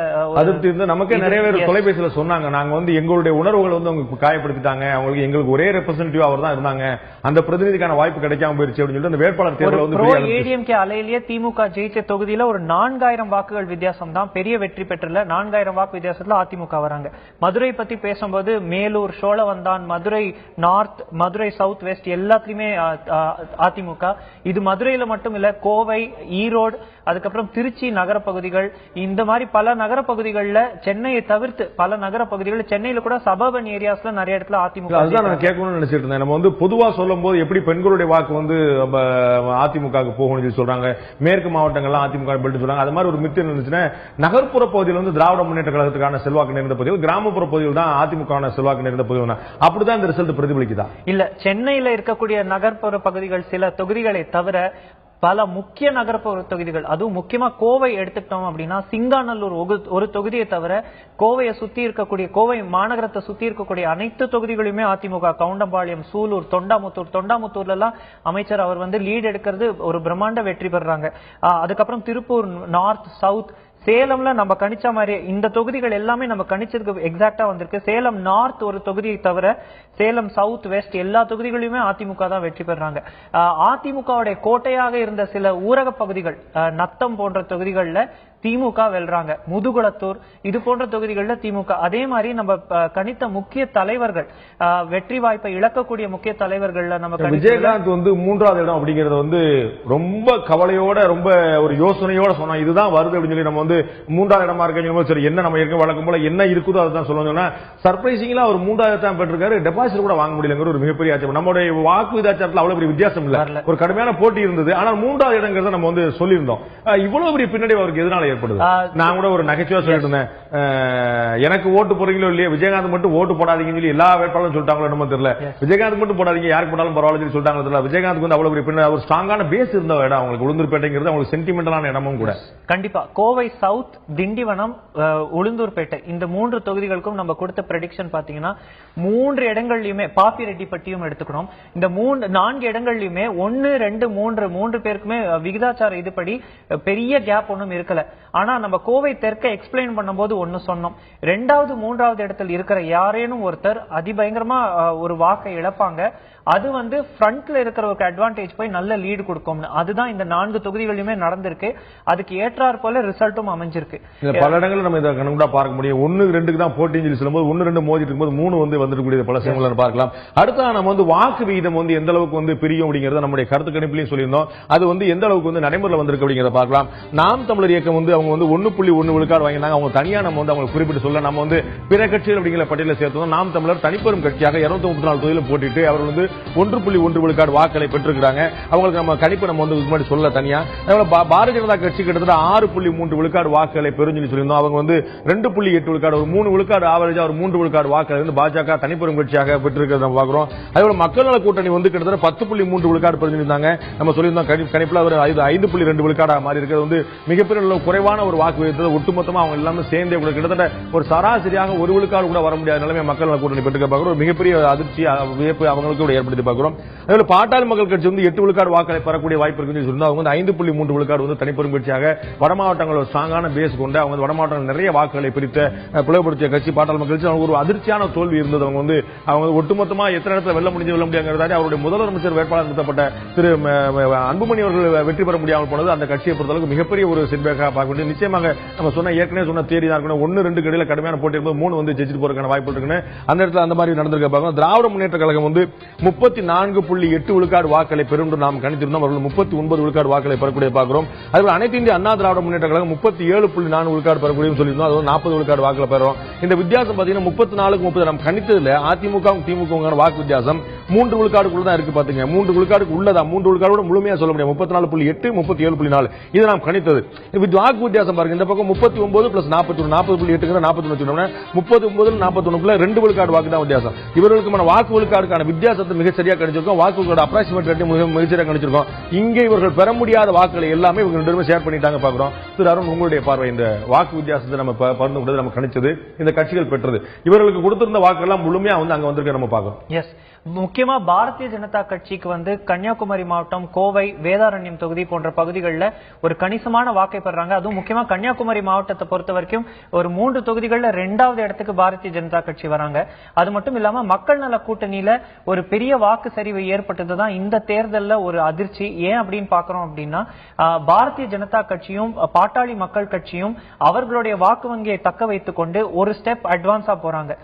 அதிருப்தி இருந்து நமக்கே நிறைய பேர் தொலைபேசியில சொன்னாங்க. நாங்க வந்து எங்களுடைய உணர்வுகள் வந்து அவங்க காயப்படுத்திட்டாங்க, அவங்களுக்கு எங்களுக்கு ஒரே ரெப்ரசன்டேட்டிவ் அவர் தான் இருந்தாங்க, அந்த பிரதிநிதிக்கான வாய்ப்பு கிடைக்காம போயிருச்சு அப்படின்னு சொல்லிட்டு அந்த வேட்பாளர் தேர்தல் வந்து ஏடிஎம்கே அலையிலேயே திமுக ஜெயிச்ச தொகுதியில ஒரு 4000 வாக்குகள் வித்தியாசம் தான், பெரிய வெற்றி பெற்றல. 4000 வாக்கு வித்தியாசத்துல அதிமுக வராங்க. மதுரை பத்தி பேசும்போது Melur, Cholavandan, Madurai north, Madurai south west எல்லாத்துலயுமே அதிமுக. இது மதுரையில மட்டும் இல்ல, கோவை, ஈரோடு, அதுக்கப்புறம் திருச்சி நகர பகுதிகள், இந்த மாதிரி பல நகர பகுதிகளில் சென்னையை தவிர்த்து பல நகர பகுதிகளில் சென்னையில கூட சபர்பன் ஏரியாஸ்ல நிறைய இடத்துல அதிமுக. அதுதான் நான் கேட்கணும்னு நினைச்சிட்டு இருந்தேன். நம்ம வந்து பொதுவா சொல்லும் போது எப்படி பெண்களுடைய வாக்கு வந்து அதிமுக போகணும்னு சொல்றாங்க, மேற்கு மாவட்டங்கள்லாம் அதிமுக பெல்ட் சொல்றாங்க. அது மாதிரி ஒரு மித்து இருந்துச்சுன்னா நகர்ப்புற பகுதியில் வந்து திராவிட முன்னேற்ற கழகத்துக்கான செல்வாக்கு நிறைந்த பகுதிகள், கிராமப்புற பகுதியில் தான் அதிமுக செல்வாக்கு நிறைந்த பகுதிகள். அப்படிதான் இந்த ரிசல்ட் பிரதிபலிக்குதா? இல்ல, சென்னையில இருக்கக்கூடிய நகர்ப்புற பகுதிகள் சில தொகுதிகளை தவிர பல முக்கிய நகர்ப்புற தொகுதிகள், அதுவும் முக்கியமா கோவை எடுத்துக்கிட்டோம் அப்படின்னா சிங்காநல்லூர் ஒரு தொகுதியை தவிர கோவையை சுத்தி இருக்கக்கூடிய, கோவை மாநகரத்தை சுத்தி இருக்கக்கூடிய அனைத்து தொகுதிகளுமே அதிமுக. கவுண்டம்பாளையம், சூலூர், தொண்டாமுத்தூர்ல எல்லாம் அமைச்சர் அவர் வந்து லீட் எடுக்கிறது ஒரு பிரம்மாண்ட வெற்றி பெறாங்க. அதுக்கப்புறம் திருப்பூர் நார்த், சவுத், சேலம்ல நம்ம கணிச்ச மாதிரி இந்த தொகுதிகள் எல்லாமே நம்ம கணிச்சதுக்கு எக்ஸாக்டா வந்திருக்கு. சேலம் நார்த் ஒரு தொகுதியை தவிர சேலம் சவுத், வெஸ்ட் எல்லா தொகுதிகளிலுமே அதிமுக தான் வெற்றி பெறாங்க. அதிமுகவுடைய கோட்டையாக இருந்த சில ஊரக பகுதிகள், நத்தம் போன்ற தொகுதிகளில் திமுக வெல்றாங்க. முதுகுளத்தூர் இது போன்ற தொகுதிகளில் திமுக. அதே மாதிரி நம்ம கணித்த முக்கிய தலைவர்கள், வெற்றி வாய்ப்பை இழக்கக்கூடிய முக்கிய தலைவர்கள்ல நம்ம விஜயகாந்த் வந்து 3வது இடம் அப்படிங்கறது வந்து ரொம்ப கவலையோட, ரொம்ப ஒரு யோசனையோட சொன்னா இதுதான் வருது அப்படின்னு சொல்லி நம்ம வந்து 3வது இடமா இருக்க சரி என்ன நம்ம இருக்க வழக்கம் போல என்ன இருக்குதோ அதுதான் சொல்லணும்னா சர்ப்ரைசிங்கா அவர் 3வது தான் பெற்றிருக்காரு. டெபாசிட் கூட வாங்க முடியலங்கிற ஒரு மிகப்பெரிய ஆச்சரியம். நம்மளுடைய வாக்கு விகிதாச்சாரத்தில் அவ்வளவு பெரிய வித்தியாசம் இல்ல, ஒரு கடுமையான போட்டி இருந்தது. ஆனால் 3வது இடங்கிறத நம்ம வந்து சொல்லியிருந்தோம். இவ்வளவு பெரிய பின்னாடி அவருக்கு எதனால ஏற்படுது? நான் கூட ஒரு நகைச்சுவா சொல்லிட்டு இருந்தேன், எனக்கு ஓட்டு போறீங்களோ இல்லையா, விஜயகாந்த் மட்டும் ஓட்டு போடாதீங்கன்னு சொல்லி எல்லா வேட்பாளரும் சொல்லிட்டாங்களோ என்னமோ தெரியல. விஜயகாந்த் மட்டும் போடாதீங்க, யாருக்கு போட்டாலும் பரவாயில்ல சொல்லிட்டாங்க தெரியல. விஜயகாந்த் வந்து அவ்வளவு பெரிய ஒரு ஸ்ட்ராங்கான பேஸ் இருந்த இடம் அவங்களுக்கு. உளுந்தூர்பேட்டைங்கிறது அவங்களுக்கு சென்டிமெண்டலான இடமும் கூட. கண்டிப்பா கோவை சவுத், திண்டிவனம், உளுந்தூர்பேட்டை இந்த 3 தொகுதிகளுக்கும் நம்ம கொடுத்த ப்ரெடிக்ஷன் பாத்தீங்கன்னா 3 இடங்கள்லயுமே, பாப்பிரெட்டிப்பட்டியும் எடுத்துக்கணும், இந்த 4 இடங்கள்லயுமே 1, 2, 3 பேருக்குமே விகிதாச்சார இதுபடி பெரிய கேப் ஒன்னும் இருக்கல. ஆனா நம்ம கோவை தெற்க எக்ஸ்பிளைன் பண்ணும்போது ஒன்னு சொன்னோம், 2வது 3வது இடத்தில் இருக்கிற யாரேனும் ஒருத்தர் அதிபயங்கரமா ஒரு வாக்கை இழப்பாங்க, அது வந்து ஃப்ரண்ட்ல இருக்கிறவருக்கு அட்வான்டேஜ் போய் நல்ல லீடு கொடுக்கும். அதுதான் இந்த 4 தொகுதிகளிலுமே நடந்திருக்கு. அதுக்கு ஏற்றாற் போல ரிசல்ட்டும் அமைஞ்சிருக்கு. பல இடங்களில் நம்ம இதை கண்கூடா பார்க்க முடியும். 1, 2க்கு தான் போட்டின்னு சொல்லும்போது 1, 2 மோதிட்டு இருக்கும்போது 3 வந்து வந்துட்டு பல செயல்களை பார்க்கலாம். அடுத்த நம்ம வந்து வாக்கு விகிதம் வந்து எந்த அளவுக்கு வந்து பிரியும் அப்படிங்கறத நம்முடைய கருத்து கணிப்பிலையும் சொல்லியிருந்தோம். அது வந்து எந்த அளவுக்கு வந்து நடைமுறையில் வந்திருக்கு அப்படிங்கறத பார்க்கலாம். நாம் தமிழர் இயக்கம் வந்து அவங்க வந்து 1.1 விழுக்காடு வாங்கினாங்க. அவங்க தனியா நம்ம வந்து அவங்க குறிப்பிட்டு சொல்ல நம்ம வந்து பிற கட்சிகள் அப்படிங்கிற பட்டியலில் சேர்த்தோம். நாம் தமிழர் தனிப்பெரும் கட்சியாக 234 தொகுதியில் போட்டிட்டு அவர்கள் வந்து 1.1 விழுக்காடு வாக்களை பெற்றிருக்கிறாங்க. அவங்களுக்கு நம்ம கணிப்பு நம்ம வந்து முன்னாடி சொல்ல தனியா. பாரதிய ஜனதா கட்சி கிட்டத்தட்ட 6.3 விழுக்காடு வாக்குகளை பெறும் சொல்லியிருந்தோம். அவங்க வந்து 2.8 விழுக்காடு, ஒரு 3 விழுக்காடு ஆவரேஜா ஒரு 3 விழுக்காடு வாக்குகளை வந்து பாஜக தனிப்பெரும் கட்சியாக பெற்றிருக்கிறத நம்ம பார்க்கிறோம். அதோட மக்கள் நல கூட்டணி வந்து கிட்டத்தட்ட 10.3 விழுக்காடு பெறுஞ்சிருந்தாங்க. நம்ம சொல்லியிருந்தோம் கணிப்புல ஒரு 5.2 விழுக்காடு மாறி இருக்கிறது வந்து மிகப்பெரிய குறைவான ஒரு வாக்கு விகிதத்தை ஒட்டுமொத்தமா அவங்க எல்லாமே சேர்ந்தே கிட்டத்தட்ட ஒரு சராசரியாக 1 விழுக்காடு கூட வர முடியாத நிலைமை மக்கள் நல கூட்டணி பெற்றிருக்க பார்க்கிறோம். ஒரு மிகப்பெரிய அதிர்ச்சி வியப்பு அவங்களுக்கு கூட ஏற்படுத்தி பார்க்கிறோம். அதனால பாட்டாளி மக்கள் கட்சி வந்து 8 விழுக்காடு வாக்களை பெறக்கூடிய வாய்ப்பு இருக்குன்னு சொல்லியிருந்தோம். அவங்க வந்து 5.3 விழுக்காடு வந்து தனிப்பெரும் கட்சியாக வட மாவட்டங்கள் ஒரு ஸ்ட்ராங்கான பேஸ் கொண்டு அவங்க வட மாவட்டங்கள் நிறைய வாக்குகளை பிரித்த பிளவுபடுத்திய கட்சி பாட்டாளி மக்கள் கட்சி. ஒரு அதிர்ச்சியான தோல்வி இருந்தது. அவங்க ஒட்டுமொத்தமா எத்தனை இடத்துல வெல்ல முடியாங்கிறதாலே அவருடைய முதலமைச்சர் வேட்பாளர் நிறுத்தப்பட்ட திரு அன்புமணி அவர்கள் வெற்றி பெற முடியாமல் போனது அந்த கட்சியை பொறுத்தளவுக்கு மிகப்பெரிய ஒரு செட்பேக்காக பார்க்க வேண்டியது. நிச்சயமாக நம்ம சொன்ன ஏற்கனவே சொன்ன தேதி தான் இருக்கணும். 1, 2 இடையில கடுமையான போட்டி இருக்கும், 3 வந்து ஜெயிச்சு போறதுக்கான வாய்ப்பு இருக்குன்னு அந்த இடத்துல அந்த மாதிரி நடந்திருக்க பார்க்கணும். திராவிட முன்னேற்ற கழகம் வந்து 34.8 விழுக்காடு வாக்களை பெறும் நாம் கணித்திருந்தோம். அவர்கள் 39 விழுக்காடு வாக்களை பெறக்கூடிய பார்க்கிறோம். அதுபோல அனைத்து இந்திய அண்ணா திராவிட முன்னேற்ற கழகம் 37.4 விழுக்காடு பெறக்கூடிய சொல்லியிருந்தோம். அது 40 விழுக்காடு வாக்களை பெறும். இந்த வித்தியாசம் பாத்தீங்கன்னா 34க்கு 30 நாம் கணித்ததுல அதிமுக திமுக வாக்கு வித்தியாசம் 3 விழுக்காடுக்குள்ள தான் இருக்கு. பாத்தீங்க 3 விழுக்காடுக்கு உள்ளதா, 3 விழுக்காடு முழுமையா சொல்ல முடியாது. 34.8 37.4 இது நாம் கணித்தது. வாக்கு வித்தியாசம் பாருங்க, இந்த பக்கம் 39 பிளஸ் 41 40.8 41 39 41 2 விழுக்காடு வாக்கு தான் வித்தியாசம். இவர்களுக்கு வாக்கு விழுக்காடுக்கான வித்தியாசத்தை மிக சரியா கணிச்சிருக்கோம். வாக்குகளோட அப்ராக்சிமேட் ரேட் மிகச்சரியா கணிச்சிருக்கோம். இங்கே இவர்கள் பெற முடியாத வாக்குகளை எல்லாமே இவங்க 2 பேரும் ஷேர் பண்ணிட்டாங்க பார்க்கிறோம். திரு அருண், உங்களுடைய பார்வை இந்த வாக்கு வித்தியாசத்தை நம்ம பகிர்ந்து கொண்டது, நம்ம கணிச்சது, இந்த கட்சிகள் பெற்றது, இவர்களுக்கு கொடுத்திருந்த வாக்குகள் முழுமையா வந்து அங்க வந்திருக்க நம்ம பார்க்கிறோம். எஸ், முக்கியமா பாரதிய ஜனதா கட்சிக்கு வந்து கன்னியாகுமரி மாவட்டம், கோவை, வேதாரண்யம் தொகுதி போன்ற பகுதிகளில் ஒரு கணிசமான வாக்கை பெறாங்க. அதுவும் முக்கியமா கன்னியாகுமரி மாவட்டத்தை பொறுத்த வரைக்கும் ஒரு 3 தொகுதிகளில் 2வது இடத்துக்கு பாரதிய ஜனதா கட்சி வராங்க. அது மட்டும் இல்லாம மக்கள் நல கூட்டணியில ஒரு பெரிய வாக்கு சரிவு ஏற்பட்டதுதான் இந்த தேர்தலில் ஒரு அதிர்ச்சி. ஏன் அப்படின்னு பாக்குறோம் அப்படின்னா பாரதிய ஜனதா கட்சியும் பாட்டாளி மக்கள் கட்சியும் அவர்களுடைய வாக்கு வங்கியை தக்க வைத்துக் கொண்டு ஒரு ஸ்டெப் அட்வான்ஸா போறாங்க.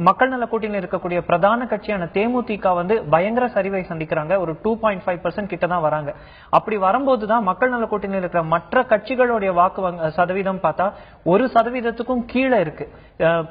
மக்கள் நல கூட்டணியில் இருக்கக்கூடிய பிரதான கட்சியான எதிர்க்கட்சியான தேமுதிக வந்து பயங்கர சரிவை சந்திக்கிறாங்க. ஒரு 2.5% கிட்ட தான் வராங்க. அப்படி வரும்போதுதான் மக்கள் நல கூட்டணியில் இருக்கிற மற்ற கட்சிகளுடைய வாக்கு சதவீதம் பார்த்தா 1% கீழே இருக்கு.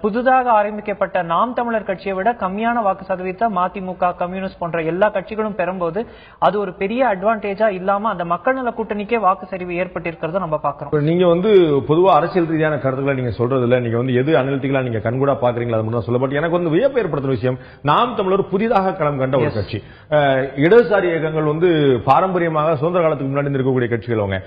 புதுதாக ஆரம்பிக்கப்பட்ட நாம் தமிழர் கட்சியை விட கம்மியான வாக்கு சதவீதத்தை மதிமுக, கம்யூனிஸ்ட் போன்ற எல்லா கட்சிகளும் பெறும்போது அது ஒரு பெரிய அட்வான்டேஜா இல்லாம அந்த மக்கள் நல கூட்டணிக்கே வாக்கு சரிவு ஏற்பட்டிருக்கிறத நம்ம பாக்குறோம். நீங்க வந்து பொதுவா அரசியல் ரீதியான கருத்துக்களை நீங்க சொல்றதுல நீங்க வந்து எது அனலிட்டிக்கலா நீங்க கண்கூடா பாக்குறீங்களா அது மட்டும் சொல்ல. பட் எனக்கு வந்து வியப்பு ஏற்படுத்துற விஷயம், நாம் தமிழர் புதிதாக களம் கண்ட ஒரு கட்சி. இடதுசாரி இயக்கங்கள் வந்து பாரம்பரியமாக சுதந்திர காலத்துக்கு முன்னாடி இருக்கக்கூடிய கட்சிகள். அவங்க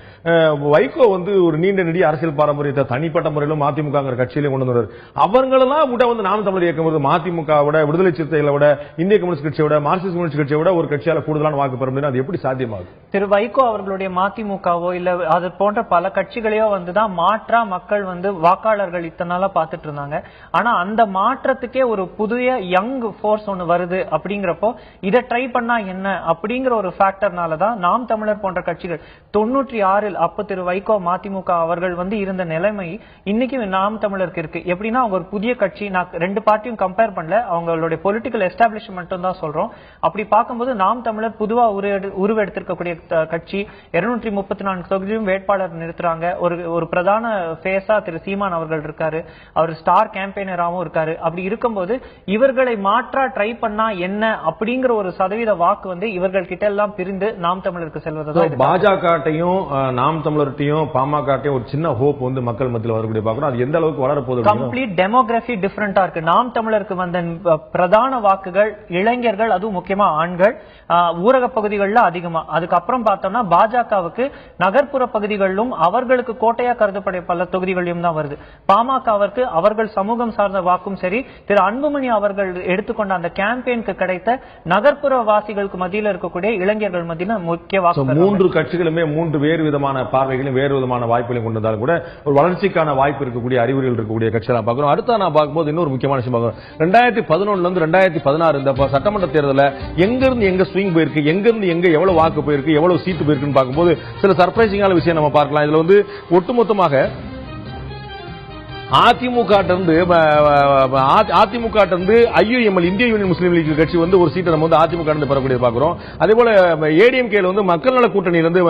வைகோ வந்து ஒரு நீண்ட நெடிய அரசியல் பாரம்பரியத்தை தனிப்பட்ட முறையிலும் மதிமுக கட்சியிலே கொண்டு வந்தார். அவங்களெல்லாம் விட வந்து நாம் தமிழர் இயக்கம் வந்து மதிமுக விட, விடுதலை சிறுத்தைகளை விட, இந்திய கம்யூனிஸ்ட் கட்சியை விட, மார்க்சிஸ்ட் கம்யூனிஸ்ட் கட்சியை விட ஒரு கட்சியால கூடுதலான வாக்கு பெற முடியும். அது எப்படி சாத்தியமாகும்? திரு வைகோ அவர்களுடைய மதிமுகவோ இல்ல அது போன்ற பல கட்சிகளையோ வந்துதான் மாற்றா மக்கள் வந்து வாக்காளர்கள் இத்தனை நாளா பாத்துட்டு இருந்தாங்க. ஆனா அந்த மாற்றத்துக்கே ஒரு புதிய யங் போர்ஸ் ஒன்னு வருது அப்படிங்கிறப்போ இதை ட்ரை பண்ணா என்ன அப்படிங்கிற ஒரு ஃபேக்டர்னாலதான் நாம் தமிழர் போன்ற கட்சிகள் 96 அப்ப திரு வைகோ மதிமுக அவர்கள் வந்து இருந்த நிலைமை இன்னைக்கு நாம் தமிழருக்கு இருக்கு. எப்படின்னா அவங்க ஒரு புதிய கட்சி. நான் ரெண்டு பார்ட்டியும் கம்பேர் பண்ணல, அவங்களுடைய பொலிட்டிக்கல் எஸ்டாப்ளிஷ்மெண்ட் தான் சொல்றோம். அப்படி பார்க்கும்போது நாம் தமிழர் பொதுவா உருவெடுத்திருக்கக்கூடிய கட்சி 234 தொகுதியும் வேட்பாளர் நிறுத்துறாங்க. ஒரு பிரதான ஃபேஸா திரு சீமான் அவர்கள் இருக்காரு, அவர் ஸ்டார் கேம்பெயினராகவும் இருக்காரு. அப்படி இருக்கும்போது இவர்களை மாற்றா ட்ரை பண்ணா என்ன அப்படிங்கிற ஒரு சதவீத வாக்கு வந்து இவர்கள் கிட்ட எல்லாம் பிரிந்து நாம் தமிழருக்கு செல்வதுதான். பாஜகட்டையும் நாம் தமிழர்ட்டையும் பாமகட்டையும் ஒரு சின்ன ஹோப் வந்து மக்கள் மத்தியில் வரக்கூடிய பார்க்கணும். அது எந்த அளவுக்கு வளர போகுது? கம்ப்ளீட் டெமோகிராஃபி டிஃபரெண்டா இருக்கு. நாம் தமிழருக்கு வந்த பிரதான வாக்குகள் இளைஞர்கள், அதுவும் முக்கியமா ஆண்கள், ஊரக பகுதிகளில் அதிகமா. அதுக்கப்புறம் பார்த்தோம்னா பாஜகவுக்கு நகர்ப்புற பகுதிகளிலும் அவர்களுக்கு கோட்டையா கருதப்படைய பல தொகுதிகளிலும் தான் வருது. பாமகவிற்கு அவர்கள் சமூகம் சார்ந்த வாக்கும் சரி, திரு அன்புமணி அவர்கள் எடுத்துக்கொண்ட அந்த கேம்பெயினுக்கு கிடைத்த நகர்ப்புற வாசிகளுக்கு மத்தியில் இருக்கக்கூடிய இளைஞர்கள் மத்தியில் முக்கிய வாக்கு. மூன்று கட்சிகளுமே மூன்று வேறு விதமான பார்வைகளையும் வேறு விதமான வாய்ப்புகளையும் கொண்டு வந்தாலும் கூட ஒரு வளர்ச்சிக்கான வாய்ப்பு இருக்கக்கூடிய அறிகுறிகள் இருக்கக்கூடிய கட்சிகளை பார்க்கிறோம். அடுத்த நான் பார்க்கும்போது இன்னொரு முக்கியமான விஷயம் பார்க்கிறோம். 2011 இருந்து 2016 இந்த சட்டமன்ற தேர்தலில் எங்கிருந்து எங்க ஸ்விங் போயிருக்கு, எங்கிருந்து எங்க எவ்வளவு வாக்கு போயிருக்கு, எவ்வளவு சீட்டு போயிருக்குன்னு பார்க்கும்போது சில சர்ப்ரைசிங்கான விஷயம் நம்ம பார்க்கலாம். இதுல வந்து ஒட்டுமொத்தமாக அதிமுக IUML இந்திய யூனியன் முஸ்லீம் லீக் கட்சி வந்து ஒரு சீட்டை நம்ம வந்து அதிமுக பெறக்கூடியது பார்க்கிறோம். அதே போல ஏடிஎம்கே வந்து மக்கள் நல கூட்டணியிலிருந்து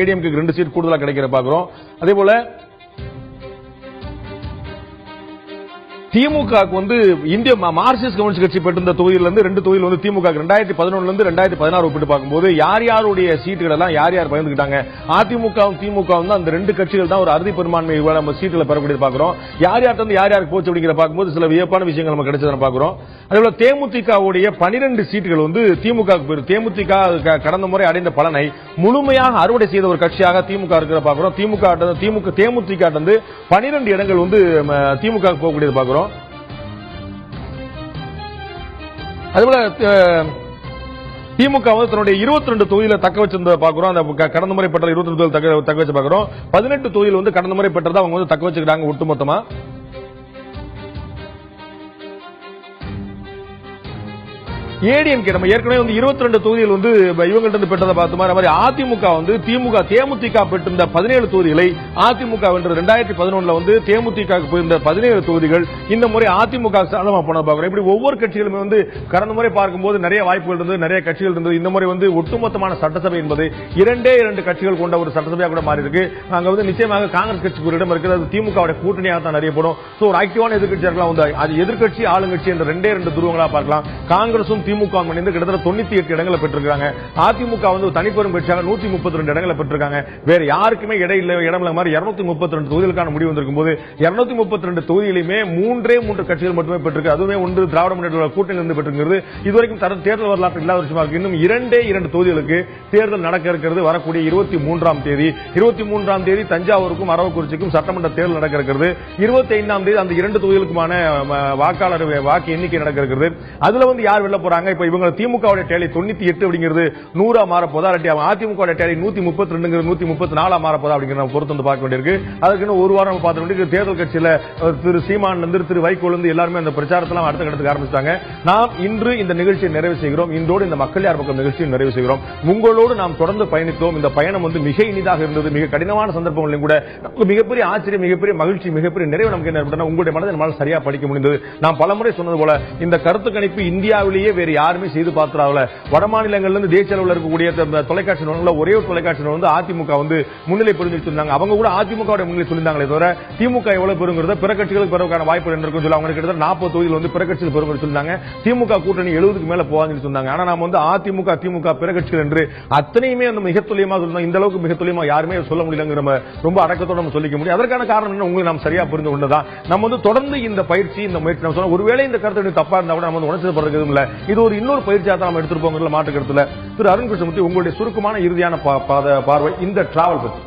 ஏடிஎம்கே 2 சீட் கூடுதலா கிடைக்கிற பார்க்கிறோம். அதே போல திமுக வந்து இந்திய மார்க்சிஸ்ட் கம்யூனிஸ்ட் கட்சி பெற்றிருந்த தொகுதியிலிருந்து 2 தொகுதியில் வந்து திமுக 2011 இருந்து 2016 ஒப்பிட்டு பார்க்கும்போது யார் யாருடைய சீட்டுகள் எல்லாம் யார் யார் பகிர்ந்துக்கிட்டாங்க. அதிமுகவும் திமுகவும் தான் அந்த 2 கட்சிகள் தான் ஒரு அறுதி பெரும்பான்மை நம்ம சீட்டுகளை பெறக்கூடியது பார்க்கிறோம். யார் யாருக்கு யாருக்கு போச்சு அப்படிங்கிற பார்க்கும்போது சில வியப்பான விஷயங்கள் நம்ம கிடைச்சதை பார்க்கிறோம். அதே போல தேமுதிகவுடைய 12 சீட்டுகள் வந்து திமுக தேமுதிக கடந்த முறை அடைந்த பலனை முழுமையாக அறுவடை செய்த ஒரு கட்சியாக திமுக இருக்கிற பார்க்கிறோம். தேமுதிக 12 இடங்கள் வந்து திமுக போகக்கூடியது பார்க்கிறோம். அதுபோல திமுக வந்து தன்னுடைய 22 தொகுதியில தக்க வச்சிருந்த பாக்குறோம். அந்த கடந்த முறை பெற்ற 22 தொகுதியில் தக்க வச்சு பாக்குறோம். 18 தொகுதியில் வந்து கடந்த முறை பெற்றதை அவங்க வந்து தக்க வச்சுக்கிறாங்க ஒட்டுமொத்தமா. ஏடிஎம்கே நம்ம ஏற்கனவே வந்து 22 தொகுதிகள் வந்து இவங்கள்ட்ட பெற்றதை பார்த்த மாதிரி அதிமுக வந்து தேமுதிக பெற்றிருந்த 17 தொகுதிகளை அதிமுக வென்றது. 2011 வந்து தேமுதிக போயிருந்த 17 தொகுதிகள் இந்த முறை அதிமுக சாதகமா போனதை பார்க்கிறோம். இப்படி ஒவ்வொரு கட்சிகளுமே வந்து கடந்த முறை பார்க்கும்போது நிறைய வாய்ப்புகள் இருந்தது, நிறைய கட்சிகள் இருந்தது. இந்த முறை வந்து ஒட்டுமொத்தமான சட்டசபை என்பது 2 கட்சிகள் கொண்ட ஒரு சட்டசபையாக கூட மாறி இருக்கு. அங்க வந்து நிச்சயமாக காங்கிரஸ் கட்சிக்கு ஒரு இடம் இருக்கிறது, திமுக கூட்டணியாக தான் நிறைய போடும். ஒரு ஆக்டிவான எதிர்கட்சியாக வந்து அது எதிர்கட்சி ஆளுங்கட்சி என்ற 2 துருவங்களா பார்க்கலாம். காங்கிரசும் திமுக கிட்டத்தட்ட 98 இடங்களை பெற்றிருக்காங்க. அதிமுக வந்து தனிப்பெரும் கட்சியாக 132 இடங்களை பெற்றிருக்காங்க. வேற யாருக்குமே இடம் இல்ல மாதிரி 232 தொகுதிகளுக்கான முடிவு வந்திருக்கும் போது 232 தொகுதியிலுமே 3 கட்சிகள் மட்டுமே பெற்றிருக்கு. அதுவே ஒன்று திராவிட முன்னேற்ற கூட்டணியில் இருந்து பெற்றிருக்கிறது. இதுவரைக்கும் தேர்தல் வரலாற்று இல்லாத விஷயமா இருக்கு. இன்னும் 2 தொகுதிகளுக்கு தேர்தல் நடக்க இருக்கிறது. வரக்கூடிய 23ஆம் தேதி 23ஆம் தேதி தஞ்சாவூருக்கும் அரவக்குறிச்சிக்கும் சட்டமன்ற தேர்தல் நடக்க இருக்கிறது. 25ஆம் தேதி அந்த 2 தொகுதிகளுக்குமான வாக்காளர் வாக்கு எண்ணிக்கை நடக்க இருக்கிறது. அதுல வந்து யார் வெல்ல போறாங்க போட்டாங்க. இப்ப இவங்க திமுகவுடைய டேலி 98 அப்படிங்கிறது 100 மாற போதா, அதிமுக டேலி 132 134 மாற போதா அப்படிங்கிற பொறுத்து வந்து பார்க்க வேண்டியிருக்கு. அதுக்கு ஒரு வாரம் பார்த்து வேண்டியிருக்கு. தேர்தல் கட்சியில திரு சீமான் திரு வைகோ எல்லாருமே அந்த பிரச்சாரத்தெல்லாம் அடுத்த கட்டத்துக்கு ஆரம்பிச்சாங்க. நாம் இன்று இந்த நிகழ்ச்சியை நிறைவு செய்கிறோம். இன்றோடு இந்த மக்கள் யார் பக்கம் நிகழ்ச்சியை நிறைவு செய்கிறோம். உங்களோடு நாம் தொடர்ந்து பயணித்தோம். இந்த பயணம் வந்து மிக இனிதாக இருந்தது. மிக கடினமான சந்தர்ப்பங்களிலும் கூட மிகப்பெரிய ஆச்சரியம், மிகப்பெரிய மகிழ்ச்சி, மிகப்பெரிய நிறைவு நமக்கு என்ன உங்களுடைய மனதை நம்மால் சரியா படிக்க முடிந்தது. நாம் பலமுறை சொன்னது போல இந்த கருத்து கணிப்பு இந்தியாவிலேயே வேறு யாருமே செய்து பார்த்தால. வட மாநிலங்களிலிருந்து தேசிய அளவில் இருக்கக்கூடிய தொலைக்காட்சி நிறுவனங்கள் ஒரே ஒரு தொலைக்காட்சி நிறுவனம் அதிமுக வந்து முன்னிலை பெறுந்தாங்க. அவங்க கூட அதிமுக முன்னிலை சொல்லியிருந்தாங்களே தவிர திமுக எவ்வளவு பெறுங்கிறத பிற கட்சிகளுக்கு பெறுவதற்கான வாய்ப்பு இருக்கும் சொல்லி அவங்க கிட்ட 40 தொகுதியில் வந்து பிற கட்சிகள் பெறும் சொல்லியிருந்தாங்க. திமுக கூட்டணி 70க்கு மேல போவாங்கன்னு சொன்னாங்க. ஆனா நாம வந்து அதிமுக திமுக பிற கட்சிகள் என்று அத்தனையுமே அந்த மிக துல்லியமாக சொல்லணும். இந்த அளவுக்கு மிக துல்லியமா யாருமே சொல்ல முடியலங்கிற ரொம்ப அடக்கத்தோட நம்ம சொல்லிக்க முடியும். அதற்கான காரணம் என்ன உங்களுக்கு நாம் சரியா புரிந்து கொண்டதான். நம்ம வந்து தொடர்ந்து இந்த பயிற்சி இந்த முயற்சி நம்ம சொன்ன ஒருவேளை இந்த கருத்து தப்பா இருந்தா கூட நம்ம வந்து உணர்ச்சி படுறது இல்ல. இது ஒரு இன்னொரு பயிற்சியாக தான் நம்ம எடுத்துருப்போம் மாற்று கருத்துல. திரு அருண் கிருஷ்ணமூர்த்தி, உங்களுடைய சுருக்கமான இறுதியான பார்வை இந்த டிராவல் பத்தி.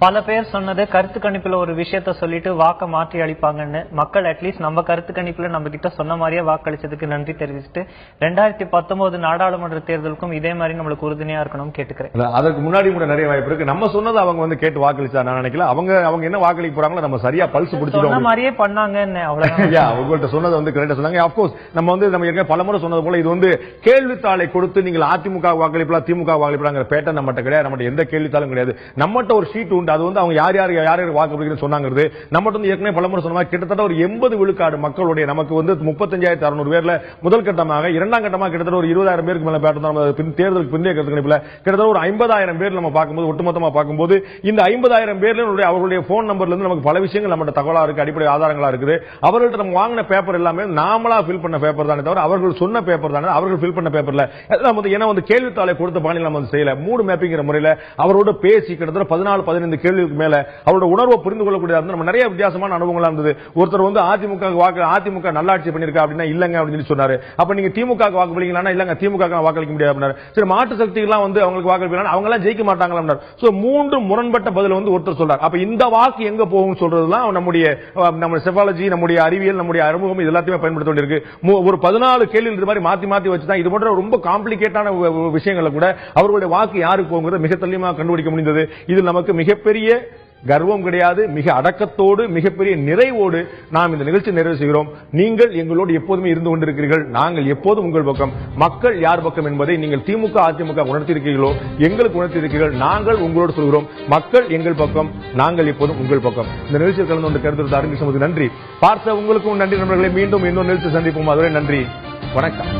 பல பேர் சொன்னது கருத்து கணிப்புல ஒரு விஷயத்த சொல்லிட்டு வாக்க மாற்றி அளிப்பாங்கன்னு. மக்கள் அட்லீஸ்ட் நம்ம கருத்து கணிப்புல நம்ம கிட்ட சொன்ன மாதிரியே வாக்களிச்சதுக்கு நன்றி தெரிவிச்சுட்டு 2019 நாடாளுமன்ற தேர்தலுக்கும் இதே மாதிரி நம்மளுக்கு உறுதுணையா இருக்கணும் கேட்டுக்கிறேன். அதற்கு முன்னாடி கூட நிறைய வாய்ப்பு இருக்கு. நம்ம சொன்னது அவங்க வந்து கேட்டு வாக்களிச்சா நான் நினைக்கல. அவங்க என்ன வாக்களிக்க போறாங்களோ நம்ம சரியா பல்ஸ் பிடிச்சிட்டோம். சொன்ன மாதிரியே பண்ணாங்கன்னு அவ்வளவுதான். உங்கள்ட்ட சொன்னது வந்து கரெக்டா சொன்னாங்க. ஆஃப்கோர்ஸ் நம்ம ஏற்கனவே பலமுறை சொன்னது போல இது வந்து கேள்வித்தாளை கொடுத்து நீங்கள் அதிமுக வாக்களிப்பலாம் திமுக வாக்களிப்பலாங்கிற பேட்டர் நம்மகிட்ட கிடையாது. நம்மகிட்ட எந்த கேள்வித்தாளும் கிடையாது. நம்மகிட்ட ஒரு ஷீட் உண்டு. அது வந்து அவங்க யார் வாக்கு சொன்னாங்க. நம்ம ஏற்கனவே பலமுறை சொன்ன கிட்டத்தட்ட ஒரு 80 விழுக்காடு மக்களுடைய நமக்கு வந்து 35,600 பேர்ல முதல் கட்டமாக, இரண்டாம் கட்டமாக கிட்டத்தட்ட ஒரு 20,000 பேருக்கு மேல தேர்தலுக்கு பிந்தைய கருத்து கணிப்புல கிட்டத்தட்ட ஒரு 50,000 பேர் நம்ம பார்க்கும்போது ஒட்டுமொத்தமா பார்க்கும்போது இந்த 50,000 பேர்ல அவர்களுடைய போன் நம்பர்ல இருந்து நமக்கு பல விஷயங்கள் நம்ம தகவலா இருக்கு, அடிப்படை ஆதாரங்களா இருக்குது. அவர்கள்ட்ட நம்ம வாங்கின பேப்பர் எல்லாமே நாமளா ஃபில் பண்ண பேப்பர் தானே தவிர அவர்கள் சொன்ன பேப்பர் தானே, அவர்கள் ஃபில் பண்ண பேப்பர்ல ஏன்னா வந்து கேள்வித்தாளை கொடுத்த பாணியில் நம்ம செய்யல. மூடு மேப்பிங்கிற முறையில் அவரோட பேசி கிட்டத்தட்ட 14-15 கேள்வி மேல அவரோட உணர்வை புரிந்து கொள்ளக்கூடிய நம்ம நிறைய வித்தியாசமான அனுபவங்களா இருந்தது. ஒருத்தர் வந்து அதிமுக நல்லாட்சி பண்ணிருக்கா அப்படின்னா இல்லங்க அப்படின்னு சொன்னாரு. அப்ப நீங்க திமுக வாக்களிங்களா? இல்லங்க திமுக வாக்களிக்க முடியாது. சரி, மாற்று சக்திகள்லாம் வந்து அவங்களுக்கு வாக்களிப்பாங்க, அவங்க எல்லாம் ஜெயிக்க மாட்டாங்களா? சோ 3 முரண்பட்ட பதில் வந்து ஒருத்தர் சொல்றாரு. அப்ப இந்த வாக்கு எங்க போகும் சொல்றதுலாம் நம்ம செபாலஜி, நம்முடைய அறிவியல், நம்முடைய அனுபவம் இது எல்லாத்தையுமே பயன்படுத்த வேண்டியிருக்கு. ஒரு 14 கேள்வி இது மாதிரி மாத்தி வச்சுதான் இது போன்ற ரொம்ப காம்ப்ளிகேட்டான விஷயங்களை கூட அவர்களுடைய வாக்கு யாருக்கு போகுங்கிறத மிக துல்லியமாக கண்டுபிடிக்க முடிந்தது. இது நமக்கு மிகப்பெரிய கர்வம் கிடையாது, மிக அடக்கத்தோடு மிகப்பெரிய நிறைவோடு நாம் இந்த நிகழ்ச்சி நிறைவு செய்கிறோம். நீங்கள் எங்களோடு எப்போதுமே இருந்து கொண்டிருக்கிறீர்கள். நாங்கள் எப்போதும் உங்கள் பக்கம். மக்கள் யார் பக்கம் என்பதை நீங்கள் திமுக அதிமுக உணர்த்திருக்கிறீர்களோ எங்களுக்கு உணர்த்திருக்கிறீர்கள். நாங்கள் உங்களோடு சொல்கிறோம், மக்கள் எங்கள் பக்கம், நாங்கள் எப்போதும் உங்கள் பக்கம். இந்த நிகழ்ச்சியில் கலந்து கொண்டு கருத்து அருண் கிருஷ்ணமூர்த்தி நன்றி. பார்த்த உங்களுக்கும் நன்றி நண்பர்களை. மீண்டும் இன்னொரு நிகழ்ச்சி சந்திப்போம். அதுவரை நன்றி, வணக்கம்.